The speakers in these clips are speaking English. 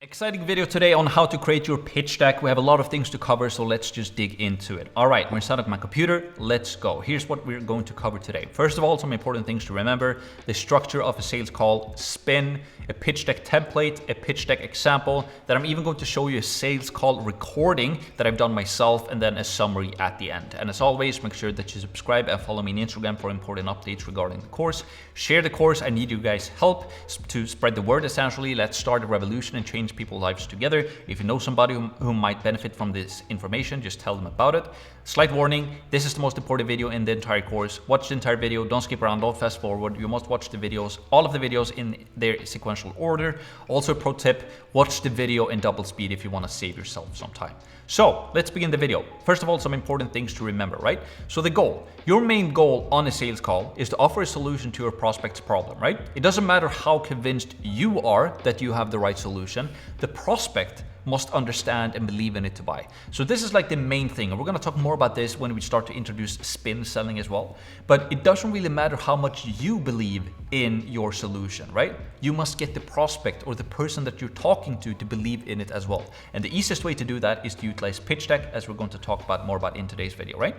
Exciting video today on how to create your pitch deck. We have a lot of things to cover, so let's just dig into it. All right, we're inside of my computer. Let's go. Here's what we're going to cover today. First of all, some important things to remember: the structure of a sales call, spin, a pitch deck template, a pitch deck example, that I'm even going to show you a sales call recording that I've done myself, and then a summary at the end. And as always, make sure that you subscribe and follow me on Instagram for important updates regarding the course. Share the course. I need you guys' help to spread the word, essentially. Let's start a revolution and change people's lives together. If you know somebody who might benefit from this information, just tell them about it. Slight warning, this is the most important video in the entire course. Watch the entire video, don't skip around, don't fast forward. You must watch the videos, all of the videos in their sequential order. Also, pro tip, watch the video in double speed if you want to save yourself some time. So let's begin the video. First of all, some important things to remember, right? So the goal, your main goal on a sales call is to offer a solution to your prospect's problem, right? It doesn't matter how convinced you are that you have the right solution. The prospect must understand and believe in it to buy. So this is like the main thing, and we're going to talk more about this when we start to introduce spin selling as well. But it doesn't really matter how much you believe in your solution, right? You must get the prospect or the person that you're talking to believe in it as well. And the easiest way to do that is to utilize pitch deck, as we're going to talk about more about in today's video, right?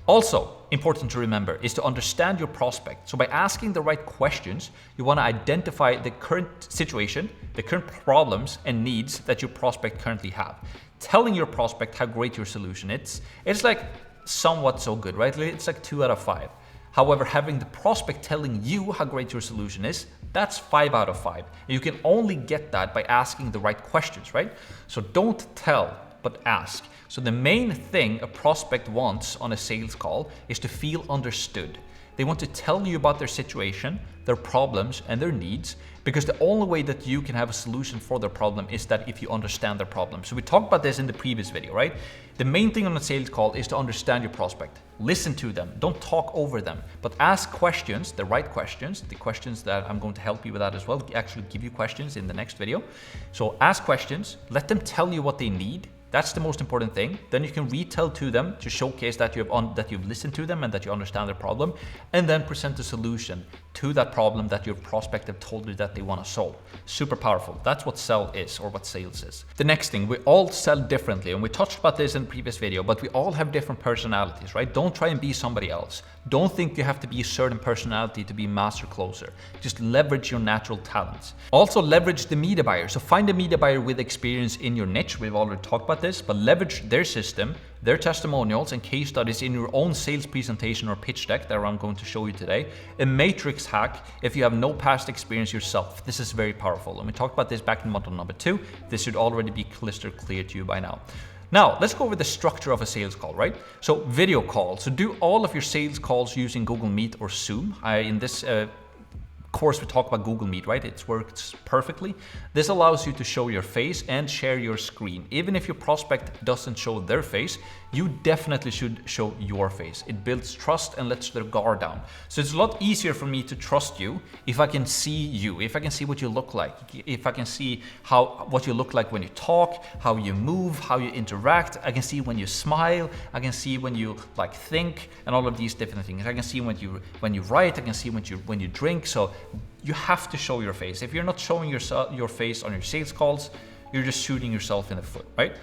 Also, important to remember is to understand your prospect. So by asking the right questions, you want to identify the current situation, the current problems and needs that your prospect currently have. Telling your prospect how great your solution is, it's like somewhat so good, right? It's like 2 out of 5. However, having the prospect telling you how great your solution is, that's 5 out of 5. And you can only get that by asking the right questions, right? So don't tell, but ask. So the main thing a prospect wants on a sales call is to feel understood. They want to tell you about their situation, their problems, and their needs, because the only way that you can have a solution for their problem is that if you understand their problem. So we talked about this in the previous video, right? The main thing on a sales call is to understand your prospect. Listen to them, don't talk over them, but ask questions, the right questions, the questions that I'm going to help you with that as well, actually give you questions in the next video. So ask questions, let them tell you what they need. That's the most important thing. Then you can retell to them to showcase that you've listened to them and that you understand their problem, and then present a solution to that problem that your prospect have told you that they want to solve. Super powerful. That's what sell is, or what sales is. The next thing, we all sell differently, and we touched about this in the previous video, but we all have different personalities, right? Don't try and be somebody else. Don't think you have to be a certain personality to be a master closer. Just leverage your natural talents. Also leverage the media buyer. So find a media buyer with experience in your niche. We've already talked about this, but leverage their system, their testimonials and case studies in your own sales presentation or pitch deck that I'm going to show you today. A matrix hack if you have no past experience yourself. This is very powerful. And we talked about this back in module number 2. This should already be crystal clear to you by now. Now, let's go over the structure of a sales call, right? So video call. So do all of your sales calls using Google Meet or Zoom. In this course, we talk about Google Meet, right? It works perfectly. This allows you to show your face and share your screen. Even if your prospect doesn't show their face, you definitely should show your face. It builds trust and lets their guard down. So it's a lot easier for me to trust you if I can see you, if I can see what you look like, if I can see what you look like when you talk, how you move, how you interact. I can see when you smile, I can see when you think, and all of these different things. I can see when you write, I can see when you drink. So you have to show your face. If you're not showing your face on your sales calls, you're just shooting yourself in the foot, right?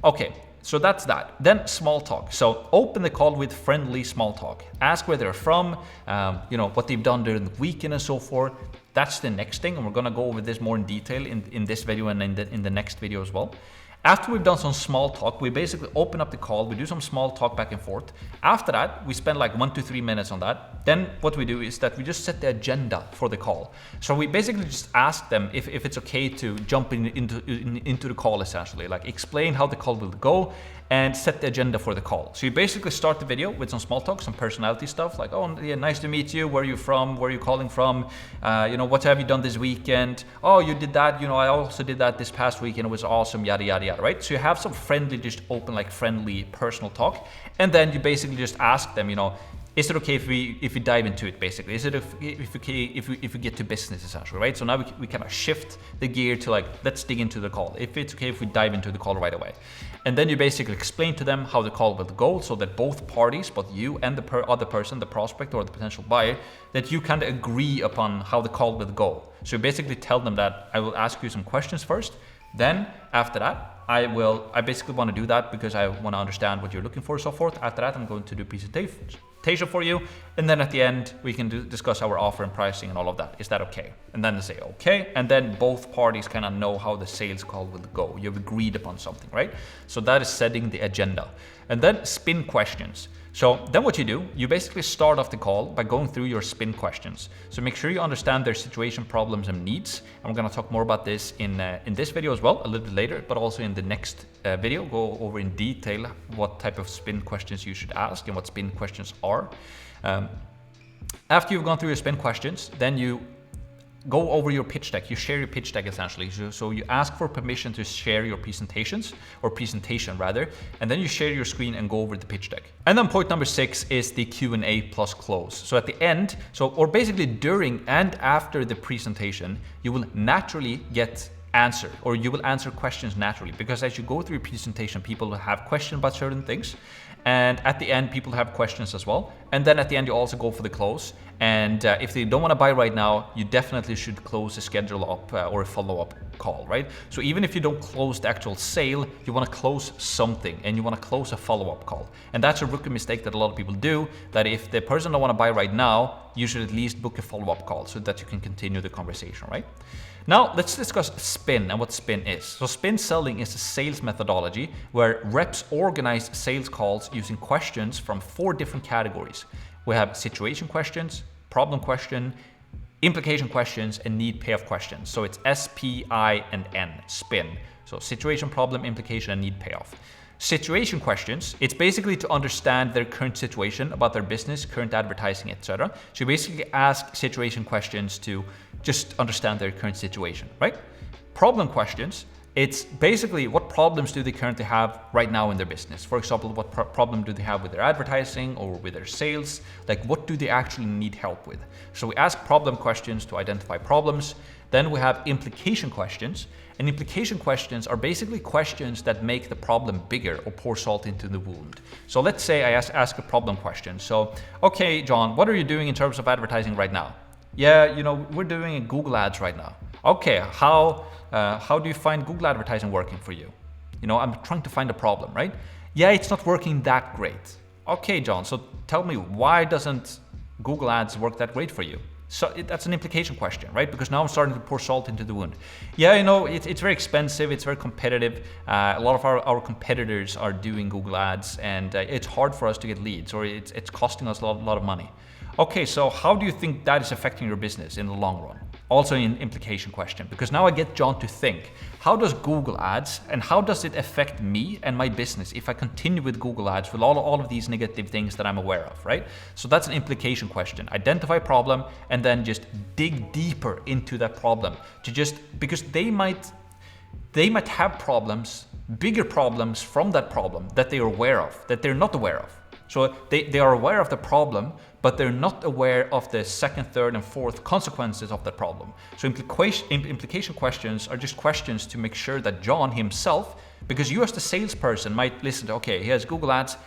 Okay, so that's that. Then small talk. So open the call with friendly small talk. Ask where they're from, what they've done during the weekend and so forth. That's the next thing, and we're gonna go over this more in detail in this video and in the next video as well. After we've done some small talk, we basically open up the call, we do some small talk back and forth. After that, we spend like 1 to 3 minutes on that. Then what we do is that we just set the agenda for the call. So we basically just ask them if it's okay to jump into the call, essentially, like explain how the call will go and set the agenda for the call. So you basically start the video with some small talk, some personality stuff, like, oh yeah, nice to meet you, where are you from, where are you calling from, what have you done this weekend, oh you did that, I also did that this past weekend, it was awesome, yada yada yada, right? So you have some friendly, just open, like friendly personal talk, and then you basically just ask them, is it okay if we dive into it, basically? Is it if we get to business, essentially, right? So now we kind of shift the gear to let's dig into the call. If it's okay if we dive into the call right away. And then you basically explain to them how the call will go, so that both parties, both you and the other person, the prospect or the potential buyer, that you kind of agree upon how the call will go. So you basically tell them that I will ask you some questions first. Then after that, I basically want to do that because I want to understand what you're looking for, so forth. After that, I'm going to do presentation for you, and then at the end we can discuss our offer and pricing and all of that. Is that okay? And then they say okay, and then both parties kind of know how the sales call will go. You've agreed upon something, right? So that is setting the agenda. And then spin questions. So then what you do, you basically start off the call by going through your spin questions. So make sure you understand their situation, problems, and needs. And we're going to talk more about this in this video as well, a little bit later, but also in the next video, go over in detail what type of spin questions you should ask and what spin questions are. After you've gone through your spin questions, then you go over your pitch deck. You share your pitch deck essentially. So you ask for permission to share your presentations, or presentation rather, and then you share your screen and go over the pitch deck. And then point number 6 is the Q&A plus close. So at the end, or basically during and after the presentation, you will naturally get answer, or you will answer questions naturally, because as you go through your presentation, people will have questions about certain things. And at the end, people have questions as well. And then at the end, you also go for the close. And if they don't want to buy right now, you definitely should close a schedule up or a follow-up call, right? So even if you don't close the actual sale, you want to close something, and you want to close a follow-up call. And that's a rookie mistake that a lot of people do, that if the person don't want to buy right now, you should at least book a follow-up call so that you can continue the conversation, right? Now, let's discuss spin and what spin is. So spin selling is a sales methodology where reps organize sales calls using questions from 4 different categories. We have situation questions, problem question, implication questions, and need payoff questions. So it's S, P, I, and N, spin. So situation, problem, implication, and need payoff. Situation questions, it's basically to understand their current situation about their business, current advertising, etc. So you basically ask situation questions to just understand their current situation, right? Problem questions, it's basically what problems do they currently have right now in their business? For example, what problem do they have with their advertising or with their sales? Like, what do they actually need help with? So we ask problem questions to identify problems. Then we have implication questions. And implication questions are basically questions that make the problem bigger or pour salt into the wound. So let's say I ask a problem question. So, okay, John, what are you doing in terms of advertising right now? Yeah, we're doing Google ads right now. Okay, how do you find Google advertising working for you? I'm trying to find a problem, right? Yeah, it's not working that great. Okay, John, so tell me, why doesn't Google ads work that great for you? So that's an implication question, right? Because now I'm starting to pour salt into the wound. Yeah, it's very expensive, it's very competitive. A lot of our competitors are doing Google ads, and it's hard for us to get leads, or it's costing us a lot of money. Okay, so how do you think that is affecting your business in the long run? Also an implication question, because now I get John to think, how does Google ads and how does it affect me and my business if I continue with Google ads with all of these negative things that I'm aware of, right? So that's an implication question. Identify problem and then just dig deeper into that problem because they might have problems, bigger problems from that problem that they are aware of, that they're not aware of. So they are aware of the problem, but they're not aware of the second, third, and fourth consequences of that problem. So implication questions are just questions to make sure that John himself, because you as the salesperson might listen to, okay, he has Google ads,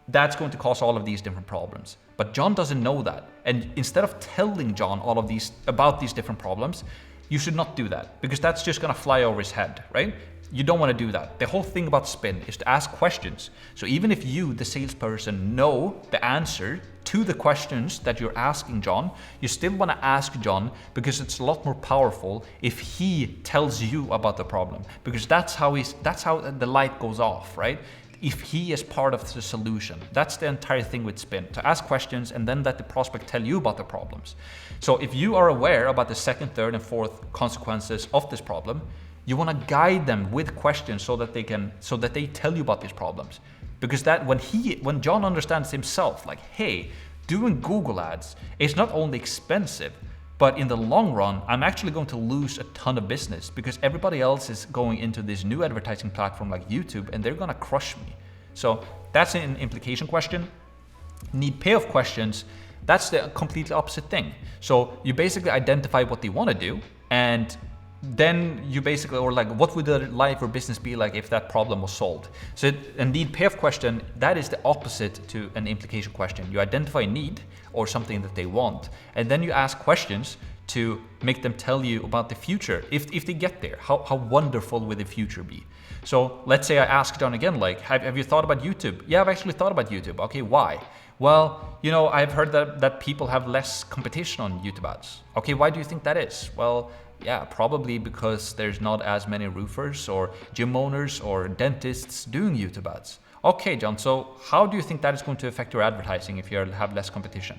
that's going to cause all of these different problems. But John doesn't know that. And instead of telling John all of these about these different problems, you should not do that, because that's just gonna fly over his head, right? You don't want to do that. The whole thing about spin is to ask questions. So even if you, the salesperson, know the answer to the questions that you're asking John, you still want to ask John, because it's a lot more powerful if he tells you about the problem, because that's how the light goes off, right? If he is part of the solution. That's the entire thing with spin, to ask questions and then let the prospect tell you about the problems. So if you are aware about the second, third, and fourth consequences of this problem, you want to guide them with questions so that they tell you about these problems. Because that when John understands himself, like, hey, doing Google ads is not only expensive, but in the long run, I'm actually going to lose a ton of business because everybody else is going into this new advertising platform like YouTube, and they're going to crush me. So that's an implication question. Need payoff questions, that's the completely opposite thing. So you basically identify what they want to do, and then you basically, or like, what would their life or business be like if that problem was solved? So a need payoff question, that is the opposite to an implication question. You identify a need or something that they want, and then you ask questions to make them tell you about the future. If they get there, how wonderful will the future be? So let's say I ask John again, like, have you thought about YouTube? Yeah, I've actually thought about YouTube. Okay, why? Well, you know, I've heard that people have less competition on YouTube ads. Okay, why do you think that is? Well, yeah, probably because there's not as many roofers or gym owners or dentists doing YouTube ads. Okay, John, so how do you think that is going to affect your advertising if you have less competition?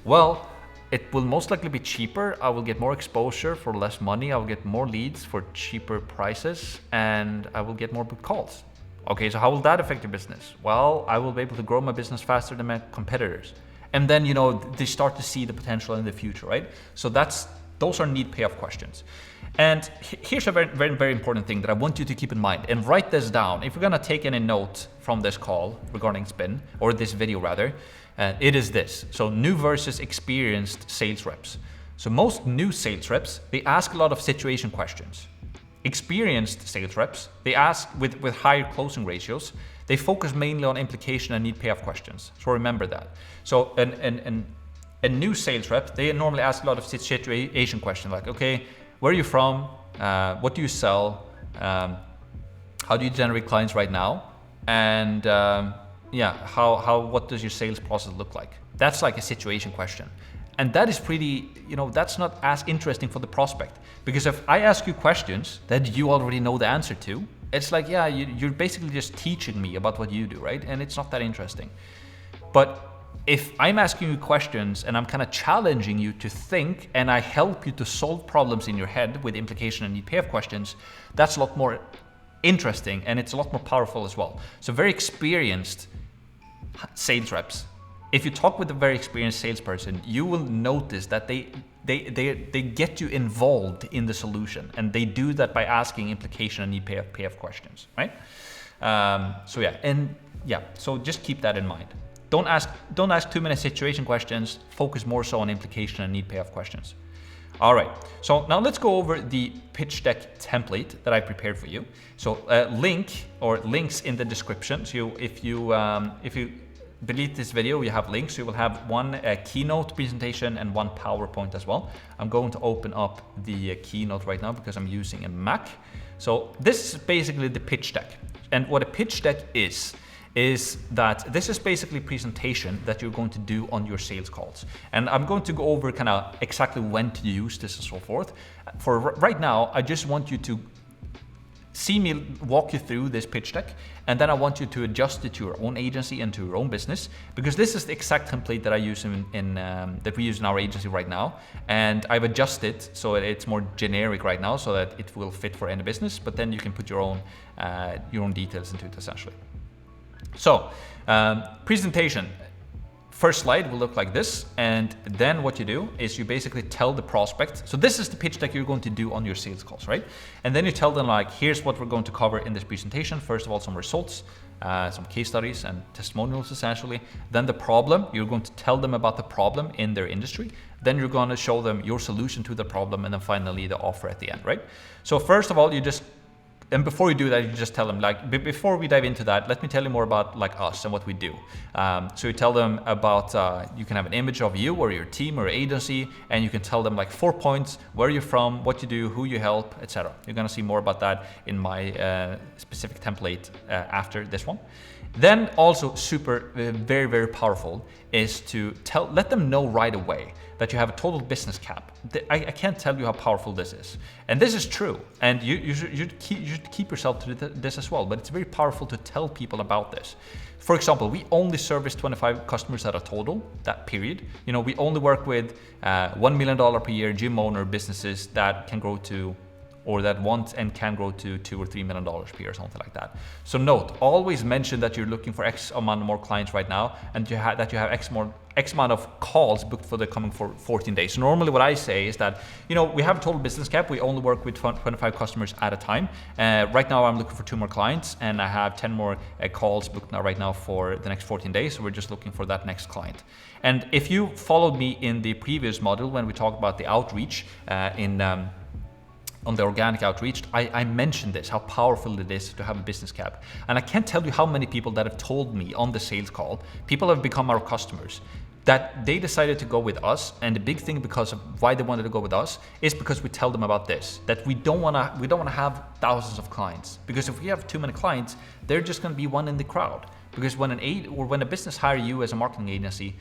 Well, it will most likely be cheaper. I will get more exposure for less money. I will get more leads for cheaper prices, and I will get more booked calls. Okay, so how will that affect your business? Well, I will be able to grow my business faster than my competitors. And then, you know, they start to see the potential in the future, right? So those are need payoff questions. And here's a very, very, very important thing that I want you to keep in mind and write this down. If you're gonna take any note from this call regarding Spin, or this video rather, it is this. So new versus experienced sales reps. So most new sales reps, they ask a lot of situation questions. Experienced sales reps, they ask with higher closing ratios, they focus mainly on implication and need payoff questions. So remember that. So a new sales rep, they normally ask a lot of situation questions like, okay, where are you from? What do you sell? How do you generate clients right now? And what does your sales process look like? That's like a situation question. And that is pretty, you know, that's not as interesting for the prospect. Because if I ask you questions that you already know the answer to, it's like, yeah, you're basically just teaching me about what you do, right? And it's not that interesting. But if I'm asking you questions and I'm kind of challenging you to think, and I help you to solve problems in your head with implication and need payoff questions, that's a lot more interesting and it's a lot more powerful as well. So very experienced sales reps, if you talk with a very experienced salesperson, you will notice that they get you involved in the solution, and they do that by asking implication and need payoff questions, right? So just keep that in mind. Don't ask too many situation questions. Focus more so on implication and need payoff questions. All right, so now let's go over the pitch deck template that I prepared for you. So links in the description. So if you delete this video, you have links. You will have one keynote presentation and one PowerPoint as well. I'm going to open up the keynote right now because I'm using a Mac. So this is basically the pitch deck. And what a pitch deck is that this is basically a presentation that you're going to do on your sales calls. And I'm going to go over kind of exactly when to use this and so forth. For right now, I just want you to see me walk you through this pitch deck, and then I want you to adjust it to your own agency and to your own business, because this is the exact template that I use that we use in our agency right now. And I've adjusted so it's more generic right now so that it will fit for any business, but then you can put your own details into it essentially. So presentation. First slide will look like this, and then what you do is you basically tell the prospect. So this is the pitch deck you're going to do on your sales calls, right? And then you tell them like, here's what we're going to cover in this presentation. First of all, some results, some case studies and testimonials essentially. Then the problem, you're going to tell them about the problem in their industry. Then you're going to show them your solution to the problem, and then finally the offer at the end, right? So first of all, and before you do that, you just tell them like, before we dive into that, let me tell you more about like us and what we do. So you tell them about, you can have an image of you or your team or agency, and you can tell them like 4 points, where you're from, what you do, who you help, etc. You're gonna see more about that in my specific template after this one. Then also very, very powerful is to let them know right away that you have a total business cap. I can't tell you how powerful this is. And this is true. And you should keep yourself to this as well, but it's very powerful to tell people about this. For example, we only service 25 customers at a total, that period. You know, we only work with $1 million per year gym owner businesses that can grow to, or that want and can grow to $2 or $3 million per year, something like that. So note, always mention that you're looking for X amount more clients right now, and that you have X amount of calls booked for the coming 14 days. So normally what I say is that, you know, we have a total business cap. We only work with 25 customers at a time. Right now I'm looking for 2 more clients, and I have 10 more calls booked right now for the next 14 days. So we're just looking for that next client. And if you followed me in the previous module, when we talked about the outreach on the organic outreach, I mentioned this, how powerful it is to have a business cap. And I can't tell you how many people that have told me on the sales call, people have become our customers. that they decided to go with us, and the big thing because of why they wanted to go with us is because we tell them about this, that we don't want to have thousands of clients, because if we have too many clients, they're just going to be one in the crowd. Because when a business hire you as a marketing agency,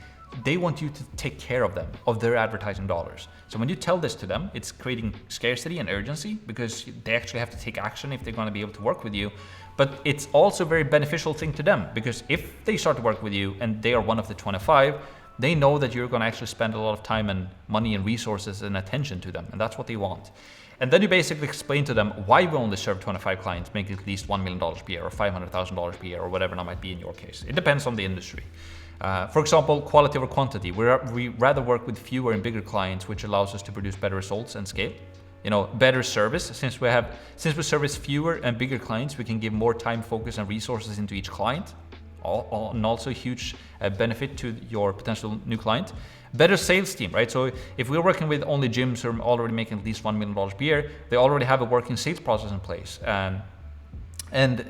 they want you to take care of them, of their advertising dollars. So when you tell this to them, it's creating scarcity and urgency, because they actually have to take action if they're going to be able to work with you. But it's also a very beneficial thing to them, because if they start to work with you and they are one of the 25, they know that you're going to actually spend a lot of time and money and resources and attention to them, and that's what they want. And then you basically explain to them why we only serve 25 clients, making at least $1 million per year or $500,000 per year or whatever that might be in your case. It depends on the industry. For example, quality over quantity. We rather work with fewer and bigger clients, which allows us to produce better results and scale. Better service. Since we service fewer and bigger clients, we can give more time, focus, and resources into each client. And also a huge benefit to your potential new client. Better sales team, right? So if we're working with only gyms who are already making at least $1 million per year, they already have a working sales process in place. And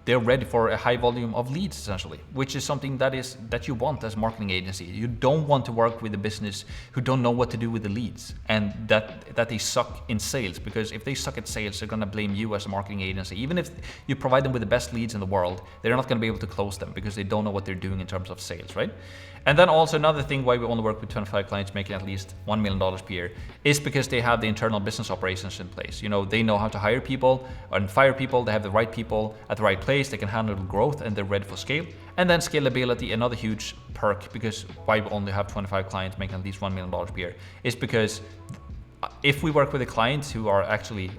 they're ready for a high volume of leads, essentially, which is something that you want as a marketing agency. You don't want to work with a business who don't know what to do with the leads and that they suck in sales, because if they suck at sales, they're going to blame you as a marketing agency. Even if you provide them with the best leads in the world, they're not going to be able to close them because they don't know what they're doing in terms of sales, right? And then also another thing why we only work with 25 clients making at least $1 million per year is because they have the internal business operations in place. They know how to hire people and fire people. They have the right people at the right place. They can handle growth and they're ready for scale. And then scalability, another huge perk, because why we only have 25 clients making at least $1 million per year is because if we work with the clients who are actually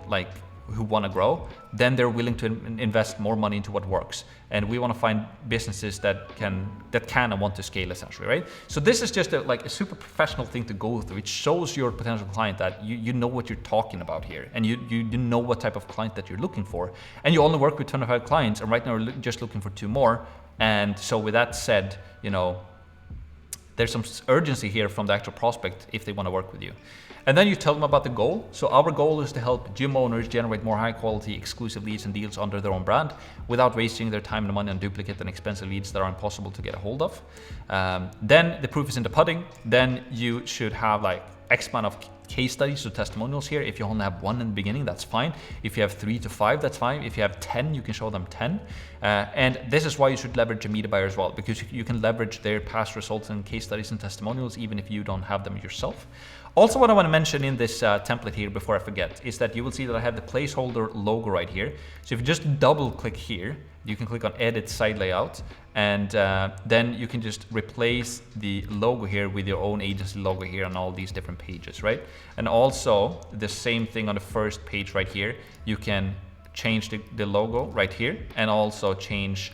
who want to grow, then they're willing to invest more money into what works. And we want to find businesses that can and want to scale, essentially, right? So this is just a super professional thing to go through. It shows your potential client that you know what you're talking about here, and you know what type of client that you're looking for. And you only work with 25 clients, and right now we're just looking for 2 more. And so with that said, there's some urgency here from the actual prospect if they want to work with you. And then you tell them about the goal. So our goal is to help gym owners generate more high quality exclusive leads and deals under their own brand without wasting their time and money on duplicate and expensive leads that are impossible to get a hold of. Then the proof is in the pudding. Then you should have X amount of case studies or testimonials here. If you only have 1 in the beginning, that's fine. If you have 3 to 5, that's fine. If you have 10, you can show them 10. And this is why you should leverage a media buyer as well, because you can leverage their past results and case studies and testimonials even if you don't have them yourself. Also, what I want to mention in this template here before I forget is that you will see that I have the placeholder logo right here. So if you just double click here, you can click on edit site layout, and then you can just replace the logo here with your own agency logo here on all these different pages, right? And also the same thing on the first page right here. You can change the logo right here, and also change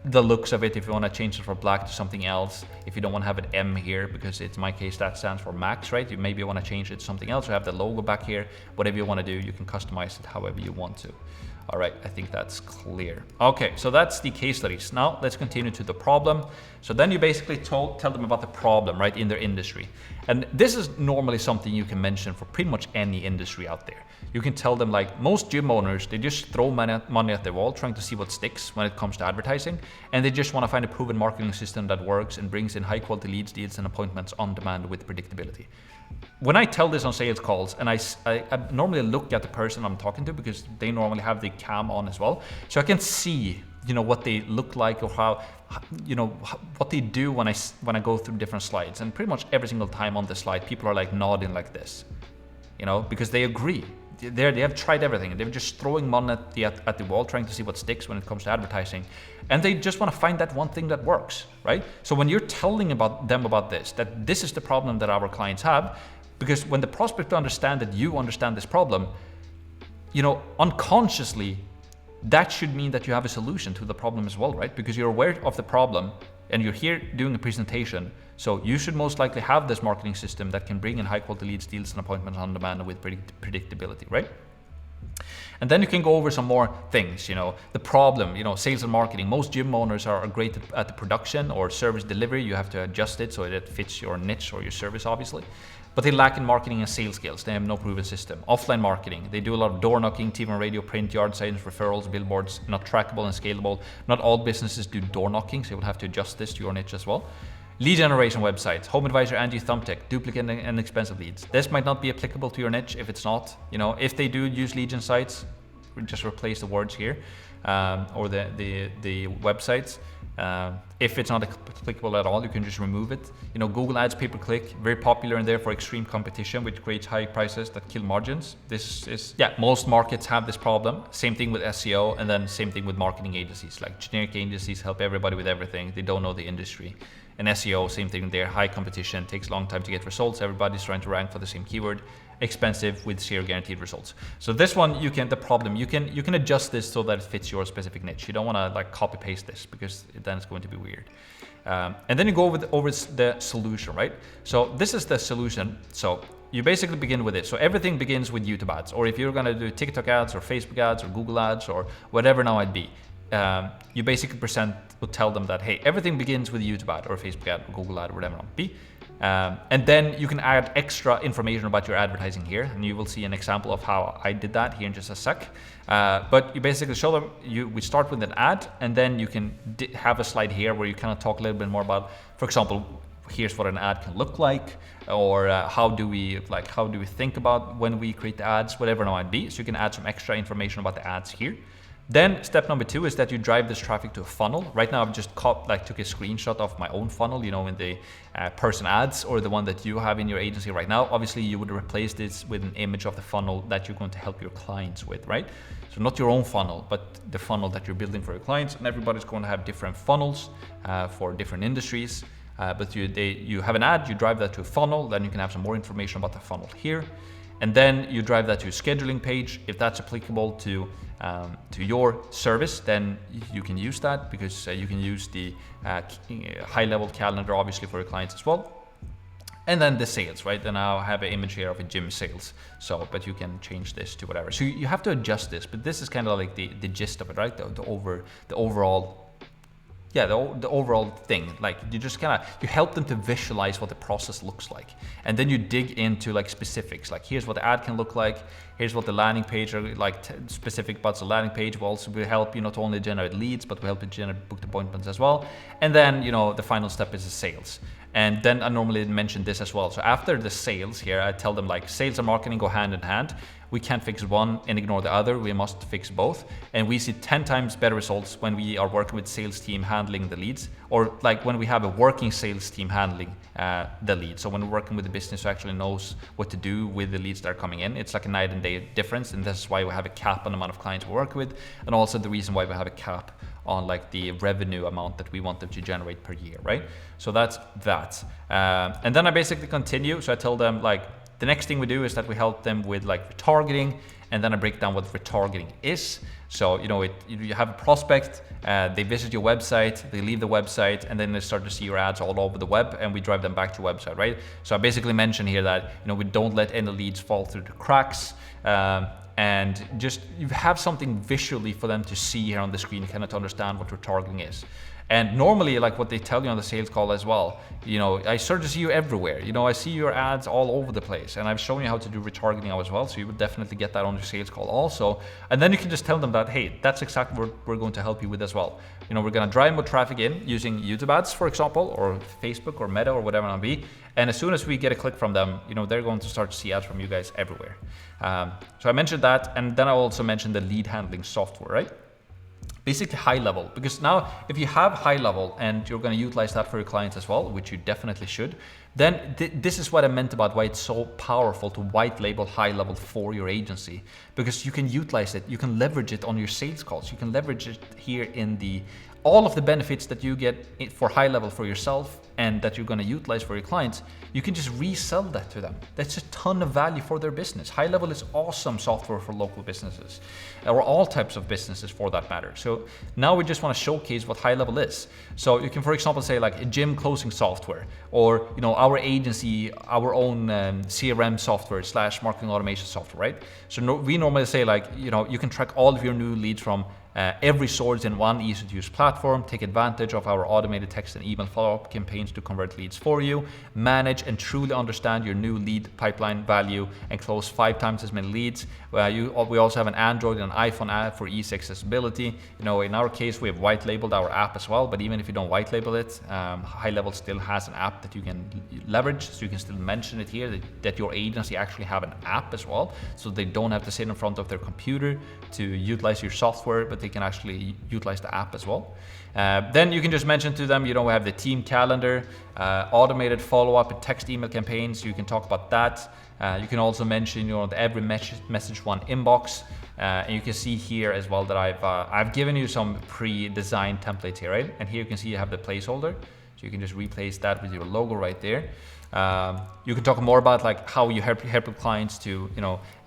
the looks of it if you want to change it from black to something else. If you don't want to have an M here, because in my case that stands for Max, right? You maybe want to change it to something else, or have the logo back here. Whatever you want to do, you can customize it however you want to. All right, I think that's clear. Okay, so that's the case studies. Now let's continue to the problem. So then you basically tell them about the problem, right, in their industry. And this is normally something you can mention for pretty much any industry out there. You can tell them most gym owners, they just throw money at the wall trying to see what sticks when it comes to advertising. And they just want to find a proven marketing system that works and brings in high quality leads, deals, and appointments on demand with predictability. When I tell this on sales calls, and I normally look at the person I'm talking to, because they normally have the cam on as well, so I can see what they look like, or how what they do when I go through different slides. And pretty much every single time on the slide, people are nodding like this, because they agree. They have tried everything. They're just throwing money at the wall, trying to see what sticks when it comes to advertising. And they just want to find that one thing that works, right? So when you're telling them about this, that this is the problem that our clients have, because when the prospect understand that you understand this problem, unconsciously, that should mean that you have a solution to the problem as well, right? Because you're aware of the problem and you're here doing a presentation. So you should most likely have this marketing system that can bring in high quality leads, deals, and appointments on demand with predictability, right? And then you can go over some more things, the problem, sales and marketing. Most gym owners are great at the production or service delivery. You have to adjust it so that it fits your niche or your service, obviously. But they lack in marketing and sales skills. They have no proven system. Offline marketing, they do a lot of door knocking, TV and radio, print, yard signs, referrals, billboards, not trackable and scalable. Not all businesses do door knocking, so you will have to adjust this to your niche as well. Lead generation websites, HomeAdvisor and Thumbtack, duplicate and expensive leads. This might not be applicable to your niche if it's not. You know, if they do use lead gen sites, just replace the words here, or the websites. If it's not applicable at all, you can just remove it. You know, Google Ads pay-per-click, very popular and therefore extreme competition, which creates high prices that kill margins. This is, yeah, most markets have this problem. Same thing with SEO, and then same thing with marketing agencies. Like generic agencies help everybody with everything. They don't know the industry. And SEO, same thing there, high competition, takes a long time to get results. Everybody's trying to rank for the same keyword. Expensive with zero guaranteed results. So this one, you can adjust this so that it fits your specific niche. You don't want to like copy paste this because then it's going to be weird. And then you go over the solution, right? So this is the solution. So you basically begin with it. So everything begins with YouTube ads, or if you're going to do TikTok ads or Facebook ads or Google ads or whatever now might be, you basically tell them that, hey, everything begins with a YouTube ad or a Facebook ad or Google ad or whatever it might be. And then you can add extra information about your advertising here, and you will see an example of how I did that here in just a sec. But you basically show them, we start with an ad, and then you can have a slide here where you kind of talk a little bit more about, for example, here's what an ad can look like, or how do we think about when we create the ads, whatever it might be. So you can add some extra information about the ads here. Then step number 2 is that you drive this traffic to a funnel. Right now I've just took a screenshot of my own funnel, you know, in the person ads or the one that you have in your agency right now. Obviously you would replace this with an image of the funnel that you're going to help your clients with, right? So not your own funnel, but the funnel that you're building for your clients, and everybody's going to have different funnels for different industries. But you have an ad, you drive that to a funnel, then you can have some more information about the funnel here. And then you drive that to a scheduling page. If that's applicable to your service, then you can use that, because you can use the high-level calendar, obviously, for your clients as well. And then the sales, right? Then I'll have an image here of a gym sales. So, but you can change this to whatever. So you have to adjust this, but this is kind of like the gist of it, right? The overall. Yeah, the overall thing, like you just you help them to visualize what the process looks like. And then you dig into like specifics, like here's what the ad can look like, here's what the landing page, or like specific parts of the landing page will also help you not only generate leads, but will help you generate booked appointments as well. And then, you know, the final step is the sales. And then I normally mention this as well. So after the sales here, I tell them like sales and marketing go hand in hand. We can't fix one and ignore the other. We must fix both. And we see 10 times better results when we are working with sales team handling the leads, or like when we have a working sales team handling the leads. So when we're working with the business who actually knows what to do with the leads that are coming in, it's like a night and day difference. And this is why we have a cap on the amount of clients we work with. And also the reason why we have a cap on like the revenue amount that we want them to generate per year, right? So that's that. And then I basically continue. So I tell them like, the next thing we do is that we help them with like retargeting, and then I break down what retargeting is. So, you know, you have a prospect, they visit your website, they leave the website, and then they start to see your ads all over the web, and we drive them back to your website, right? So I basically mentioned here that, you know, we don't let any leads fall through the cracks. And just you have something visually for them to see here on the screen, kind of to understand what retargeting is. And normally, like what they tell you on the sales call as well, you know, I start to see you everywhere. You know, I see your ads all over the place, and I've shown you how to do retargeting as well. So you would definitely get that on your sales call also. And then you can just tell them that, hey, that's exactly what we're going to help you with as well. You know, we're going to drive more traffic in using YouTube ads, for example, or Facebook or Meta or whatever it might be. And as soon as we get a click from them, you know, they're going to start to see ads from you guys everywhere. So I mentioned that, and then I also mentioned the lead handling software, right? Basically high level, because now if you have high level and you're going to utilize that for your clients as well, which you definitely should, then this is what I meant about why it's so powerful to white label high level for your agency, because you can utilize it, you can leverage it on your sales calls, you can leverage it here in all of the benefits that you get for high level for yourself and that you're going to utilize for your clients. You can just resell that to them. That's a ton of value for their business. High level is awesome software for local businesses, or all types of businesses for that matter. So now we just want to showcase what high level is. So you can, for example, say like a gym closing software, or, you know, our agency, our own CRM software / marketing automation software, right? So we normally say like, you know, you can track all of your new leads from every source in one easy-to-use platform, take advantage of our automated text and email follow-up campaigns to convert leads for you, manage and truly understand your new lead pipeline value, and close 5 times as many leads. We also have an Android and iPhone app for easy accessibility. In our case, we have white labeled our app as well, but even if you don't white label it, High Level still has an app that you can leverage, so you can still mention it here that your agency actually have an app as well, so they don't have to sit in front of their computer to utilize your software, but they can actually utilize the app as well. Then you can just mention to them, we have the team calendar, automated follow-up and text email campaigns. You can talk about that. You can also mention the every message one inbox. And you can see here as well that I've given you some pre-designed templates here, right? And here you can see you have the placeholder. So you can just replace that with your logo right there. You can talk more about like how you help your clients to,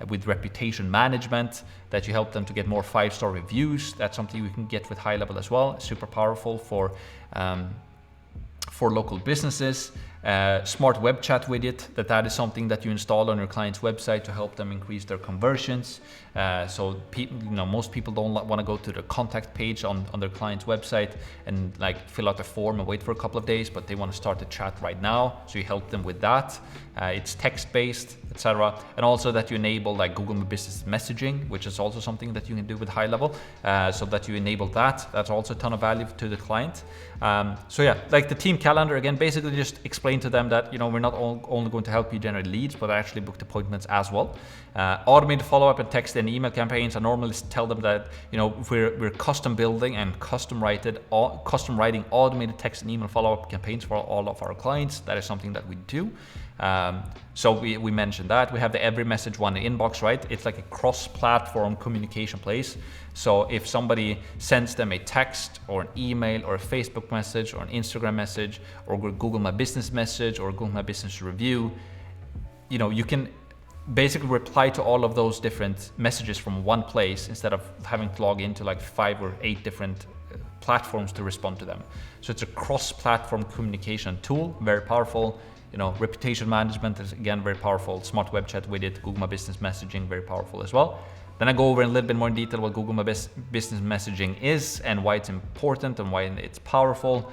with reputation management, that you help them to get more 5-star reviews. That's something we can get with High Level as well. Super powerful for local businesses. Smart web chat widget, that is something that you install on your client's website to help them increase their conversions. So most people don't want to go to the contact page on their client's website and like fill out a form and wait for a couple of days, but they want to start the chat right now. So you help them with that. It's text-based, etc. And also that you enable like Google My Business messaging, which is also something that you can do with High Level. So that you enable that. That's also a ton of value to the client. So yeah, like the team calendar, again, basically just explain to them that we're not only going to help you generate leads, but actually book appointments as well. Automated follow-up and text and email campaigns. I normally tell them that we're custom building and custom writing automated text and email follow-up campaigns for all of our clients. That is something that we do. So we mentioned that. We have the every message one inbox, right? It's like a cross-platform communication place. So if somebody sends them a text or an email or a Facebook message or an Instagram message or Google My Business message or Google My Business review, you can basically reply to all of those different messages from one place instead of having to log into like 5 or 8 different platforms to respond to them. So it's a cross-platform communication tool, very powerful. Reputation management is again very powerful. Smart web chat widget, Google My Business messaging, very powerful as well. Then I go over in a little bit more in detail what Google My Business messaging is and why it's important and why it's powerful.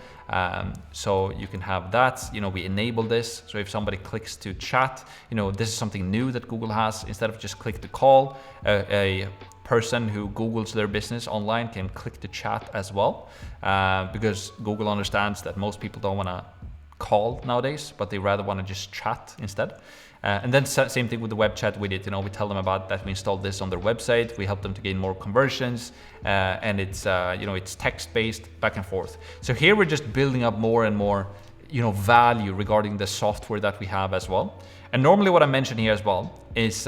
So you can have that. We enable this. So if somebody clicks to chat, this is something new that Google has. Instead of just click to call, a person who Googles their business online can click to chat as well, because Google understands that most people don't want to call nowadays, but they rather want to just chat instead. And then same thing with the web chat widget. We tell them about that. We installed this on their website. We help them to gain more conversions, and it's it's text-based back and forth. So here we're just building up more and more value regarding the software that we have as well. And normally what I mention here as well is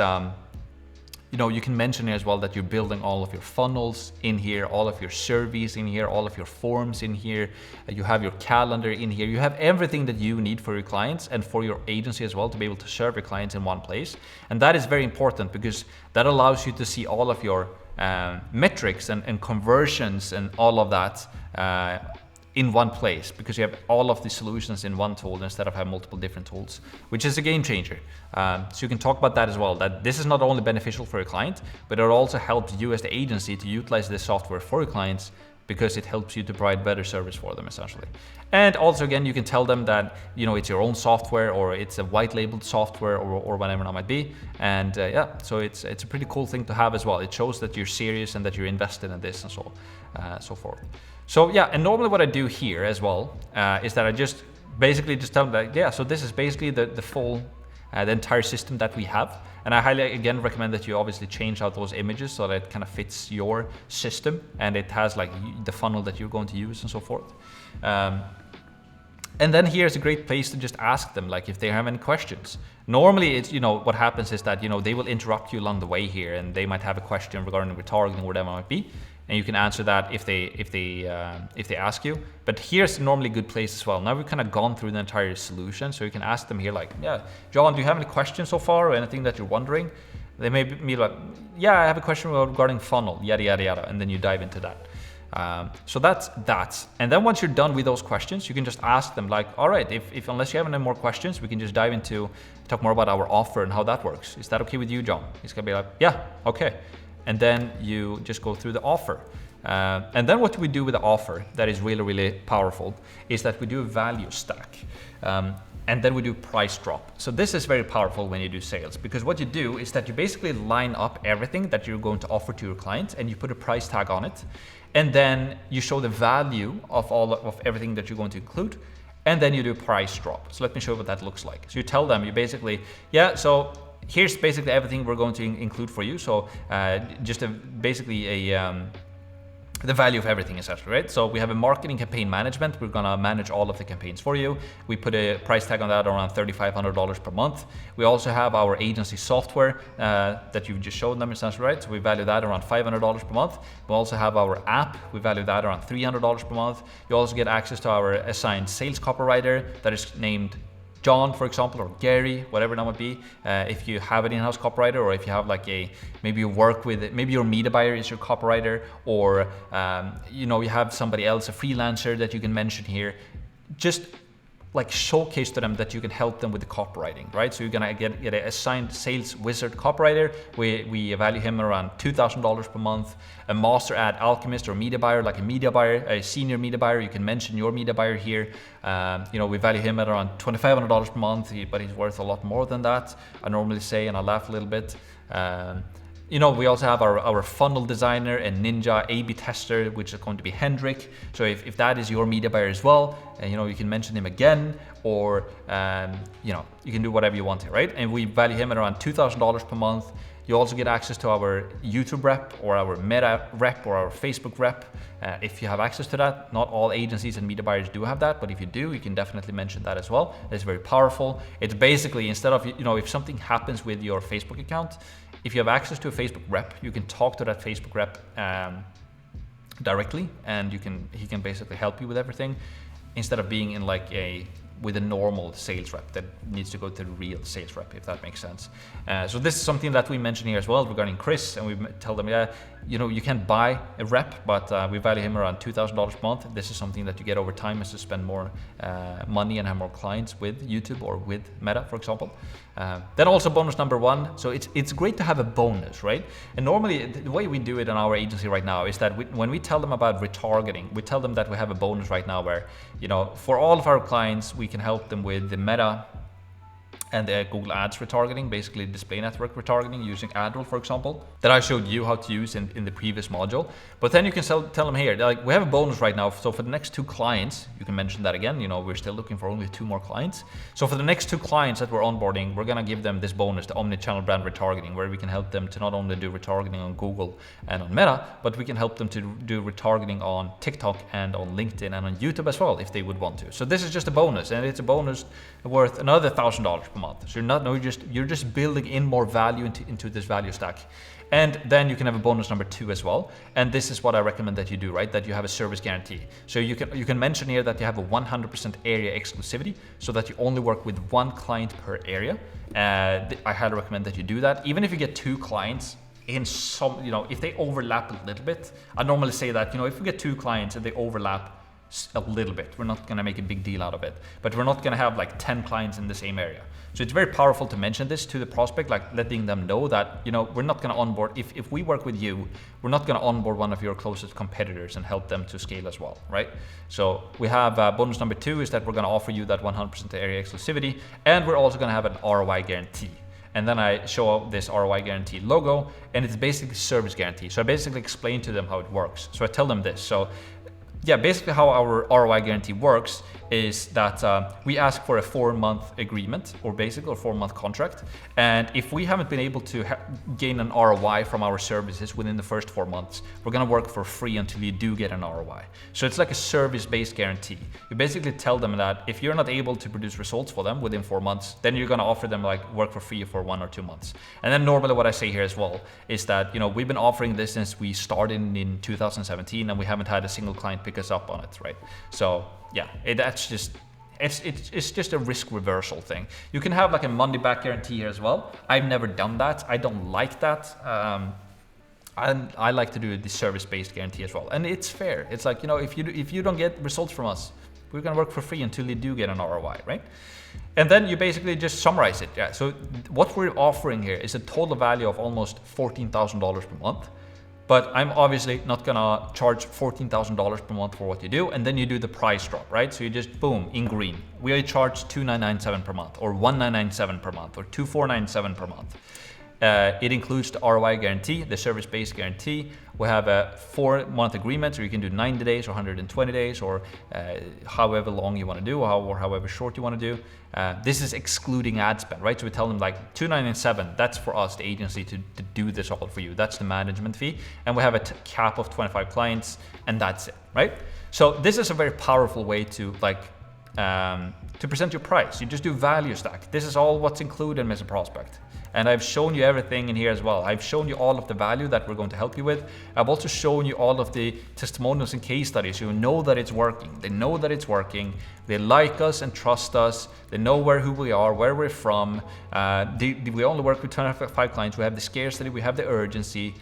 you can mention here as well that you're building all of your funnels in here, all of your surveys in here, all of your forms in here. You have your calendar in here. You have everything that you need for your clients and for your agency as well to be able to serve your clients in one place. And that is very important because that allows you to see all of your metrics and conversions and all of that in one place, because you have all of the solutions in one tool instead of having multiple different tools, which is a game changer. So you can talk about that as well, that this is not only beneficial for your client, but it also helps you as the agency to utilize this software for your clients, because it helps you to provide better service for them essentially. And also again, you can tell them that it's your own software or it's a white labeled software or whatever it might be. And yeah, so it's a pretty cool thing to have as well. It shows that you're serious and that you're invested in this and so forth. So yeah, and normally what I do here as well is that I just basically just tell them that, yeah, so this is basically the full, the entire system that we have. And I highly, again, recommend that you obviously change out those images so that it kind of fits your system and it has like the funnel that you're going to use and so forth. And then here's a great place to just ask them, like if they have any questions. Normally, it's what happens is that they will interrupt you along the way here, and they might have a question regarding retargeting or whatever it might be, and you can answer that if they ask you. But here's normally a good place as well. Now we've kind of gone through the entire solution, so you can ask them here like, yeah, John, do you have any questions so far or anything that you're wondering? They may be like, yeah, I have a question regarding funnel, yada yada yada, and then you dive into that. So that's that. And then once you're done with those questions, you can just ask them like, all right, if unless you have any more questions, we can just dive into talk more about our offer and how that works. Is that okay with you, John? He's gonna be like, yeah, okay. And then you just go through the offer. And then what we do with the offer that is really, really powerful is that we do a value stack. And then we do price drop. So this is very powerful when you do sales, because what you do is that you basically line up everything that you're going to offer to your clients and you put a price tag on it. And then you show the value of everything that you're going to include. And then you do price drop. So let me show you what that looks like. So you tell them, you basically, yeah, so here's basically everything we're going to include for you. So the value of everything essentially, right? So we have a marketing campaign management. We're gonna manage all of the campaigns for you. We put a price tag on that around $3,500 per month. We also have our agency software that you've just shown them essentially, right? So we value that around $500 per month. We also have our app. We value that around $300 per month. You also get access to our assigned sales copywriter that is named John, for example, or Gary, whatever that might be. If you have an in-house copywriter, or if you have like maybe you work with it, maybe your media buyer is your copywriter, or you have somebody else, a freelancer that you can mention here. Just like showcase to them that you can help them with the copywriting, right? So you're gonna get an assigned sales wizard copywriter. We value him around $2,000 per month. A master ad alchemist or media buyer, like a media buyer, a senior media buyer, you can mention your media buyer here. We value him at around $2,500 per month, but he's worth a lot more than that, I normally say, and I laugh a little bit. We also have our funnel designer and ninja A/B tester, which is going to be Hendrik. So if that is your media buyer as well, you can mention him again, or you can do whatever you want here, right? And we value him at around $2,000 per month. You also get access to our YouTube rep, or our Meta rep, or our Facebook rep. If you have access to that, not all agencies and media buyers do have that, but if you do, you can definitely mention that as well. It's very powerful. It's basically, instead of, if something happens with your Facebook account, if you have access to a Facebook rep, you can talk to that Facebook rep directly, and he can basically help you with everything, instead of being in with a normal sales rep that needs to go to the real sales rep, if that makes sense. So this is something that we mention here as well regarding Chris, and we tell them, you can buy a rep, but we value him around $2,000 per month. This is something that you get over time as you spend more money and have more clients with YouTube or with Meta, for example. Then also bonus number 1. So it's great to have a bonus, right? And normally the way we do it in our agency right now is that when we tell them about retargeting, we tell them that we have a bonus right now where, for all of our clients, we can help them with the Meta and the Google Ads retargeting, basically display network retargeting using AdRoll, for example, that I showed you how to use in the previous module. But then you can tell them here, we have a bonus right now. So for the next 2 clients, you can mention that again, we're still looking for only 2 more clients. So for the next 2 clients that we're onboarding, we're gonna give them this bonus, the omnichannel brand retargeting, where we can help them to not only do retargeting on Google and on Meta, but we can help them to do retargeting on TikTok and on LinkedIn and on YouTube as well, if they would want to. So this is just a bonus, and it's a bonus worth another $1,000 per month. So you're just building in more value into this value stack. And then you can have a bonus number 2 as well. And this is what I recommend that you do, right? That you have a service guarantee. So you can mention here that you have a 100% area exclusivity, so that you only work with 1 client per area. I highly recommend that you do that. Even if you get 2 clients in some, if they overlap a little bit, I normally say that, if we get 2 clients and they overlap a little bit, we're not going to make a big deal out of it, but we're not going to have 10 clients in the same area. So it's very powerful to mention this to the prospect, letting them know that, we're not going to onboard, if we work with you, we're not going to onboard one of your closest competitors and help them to scale as well, right? So we have bonus number 2 is that we're going to offer you that 100% area exclusivity, and we're also going to have an ROI guarantee. And then I show this ROI guarantee logo, and it's basically service guarantee. So I basically explain to them how it works. So I tell them this. So yeah, basically how our ROI guarantee works is that we ask for a 4-month agreement, or basically a 4-month contract. And if we haven't been able to gain an ROI from our services within the first 4 months, we're gonna work for free until you do get an ROI. So it's like a service-based guarantee. You basically tell them that if you're not able to produce results for them within 4 months, then you're gonna offer them work for free for 1 or 2 months. And then normally what I say here as well is that, we've been offering this since we started in 2017, and we haven't had a single client pick us up on it, right? So yeah, it's just a risk reversal thing. You can have a money back guarantee here as well. I've never done that. I don't like that. And I like to do the service-based guarantee as well. And it's fair. It's if you don't get results from us, we're gonna work for free until you do get an ROI, right? And then you basically just summarize it. Yeah. So what we're offering here is a total value of almost $14,000 per month. But I'm obviously not gonna charge $14,000 per month for what you do, and then you do the price drop, right? So you just boom, in green. We only charge $2,997 per month, or $1,997 per month, or $2,497 per month. It includes the ROI guarantee, the service-based guarantee. We have a 4-month agreement, so you can do 90 days or 120 days, or however long you want to do, or however short you want to do. This is excluding ad spend, right? So we tell them like $2,997, that's for us, the agency, to do this all for you. That's the management fee. And we have a cap of 25 clients, and that's it, right? So this is a very powerful way to to present your price. You just do value stack. This is all what's included in Mr. Prospect. And I've shown you everything in here as well. I've shown you all of the value that we're going to help you with. I've also shown you all of the testimonials and case studies. You know that it's working. They know that it's working. They like us and trust us. They know who we are, where we're from. We only work with 25 clients. We have the scarcity, we have the urgency.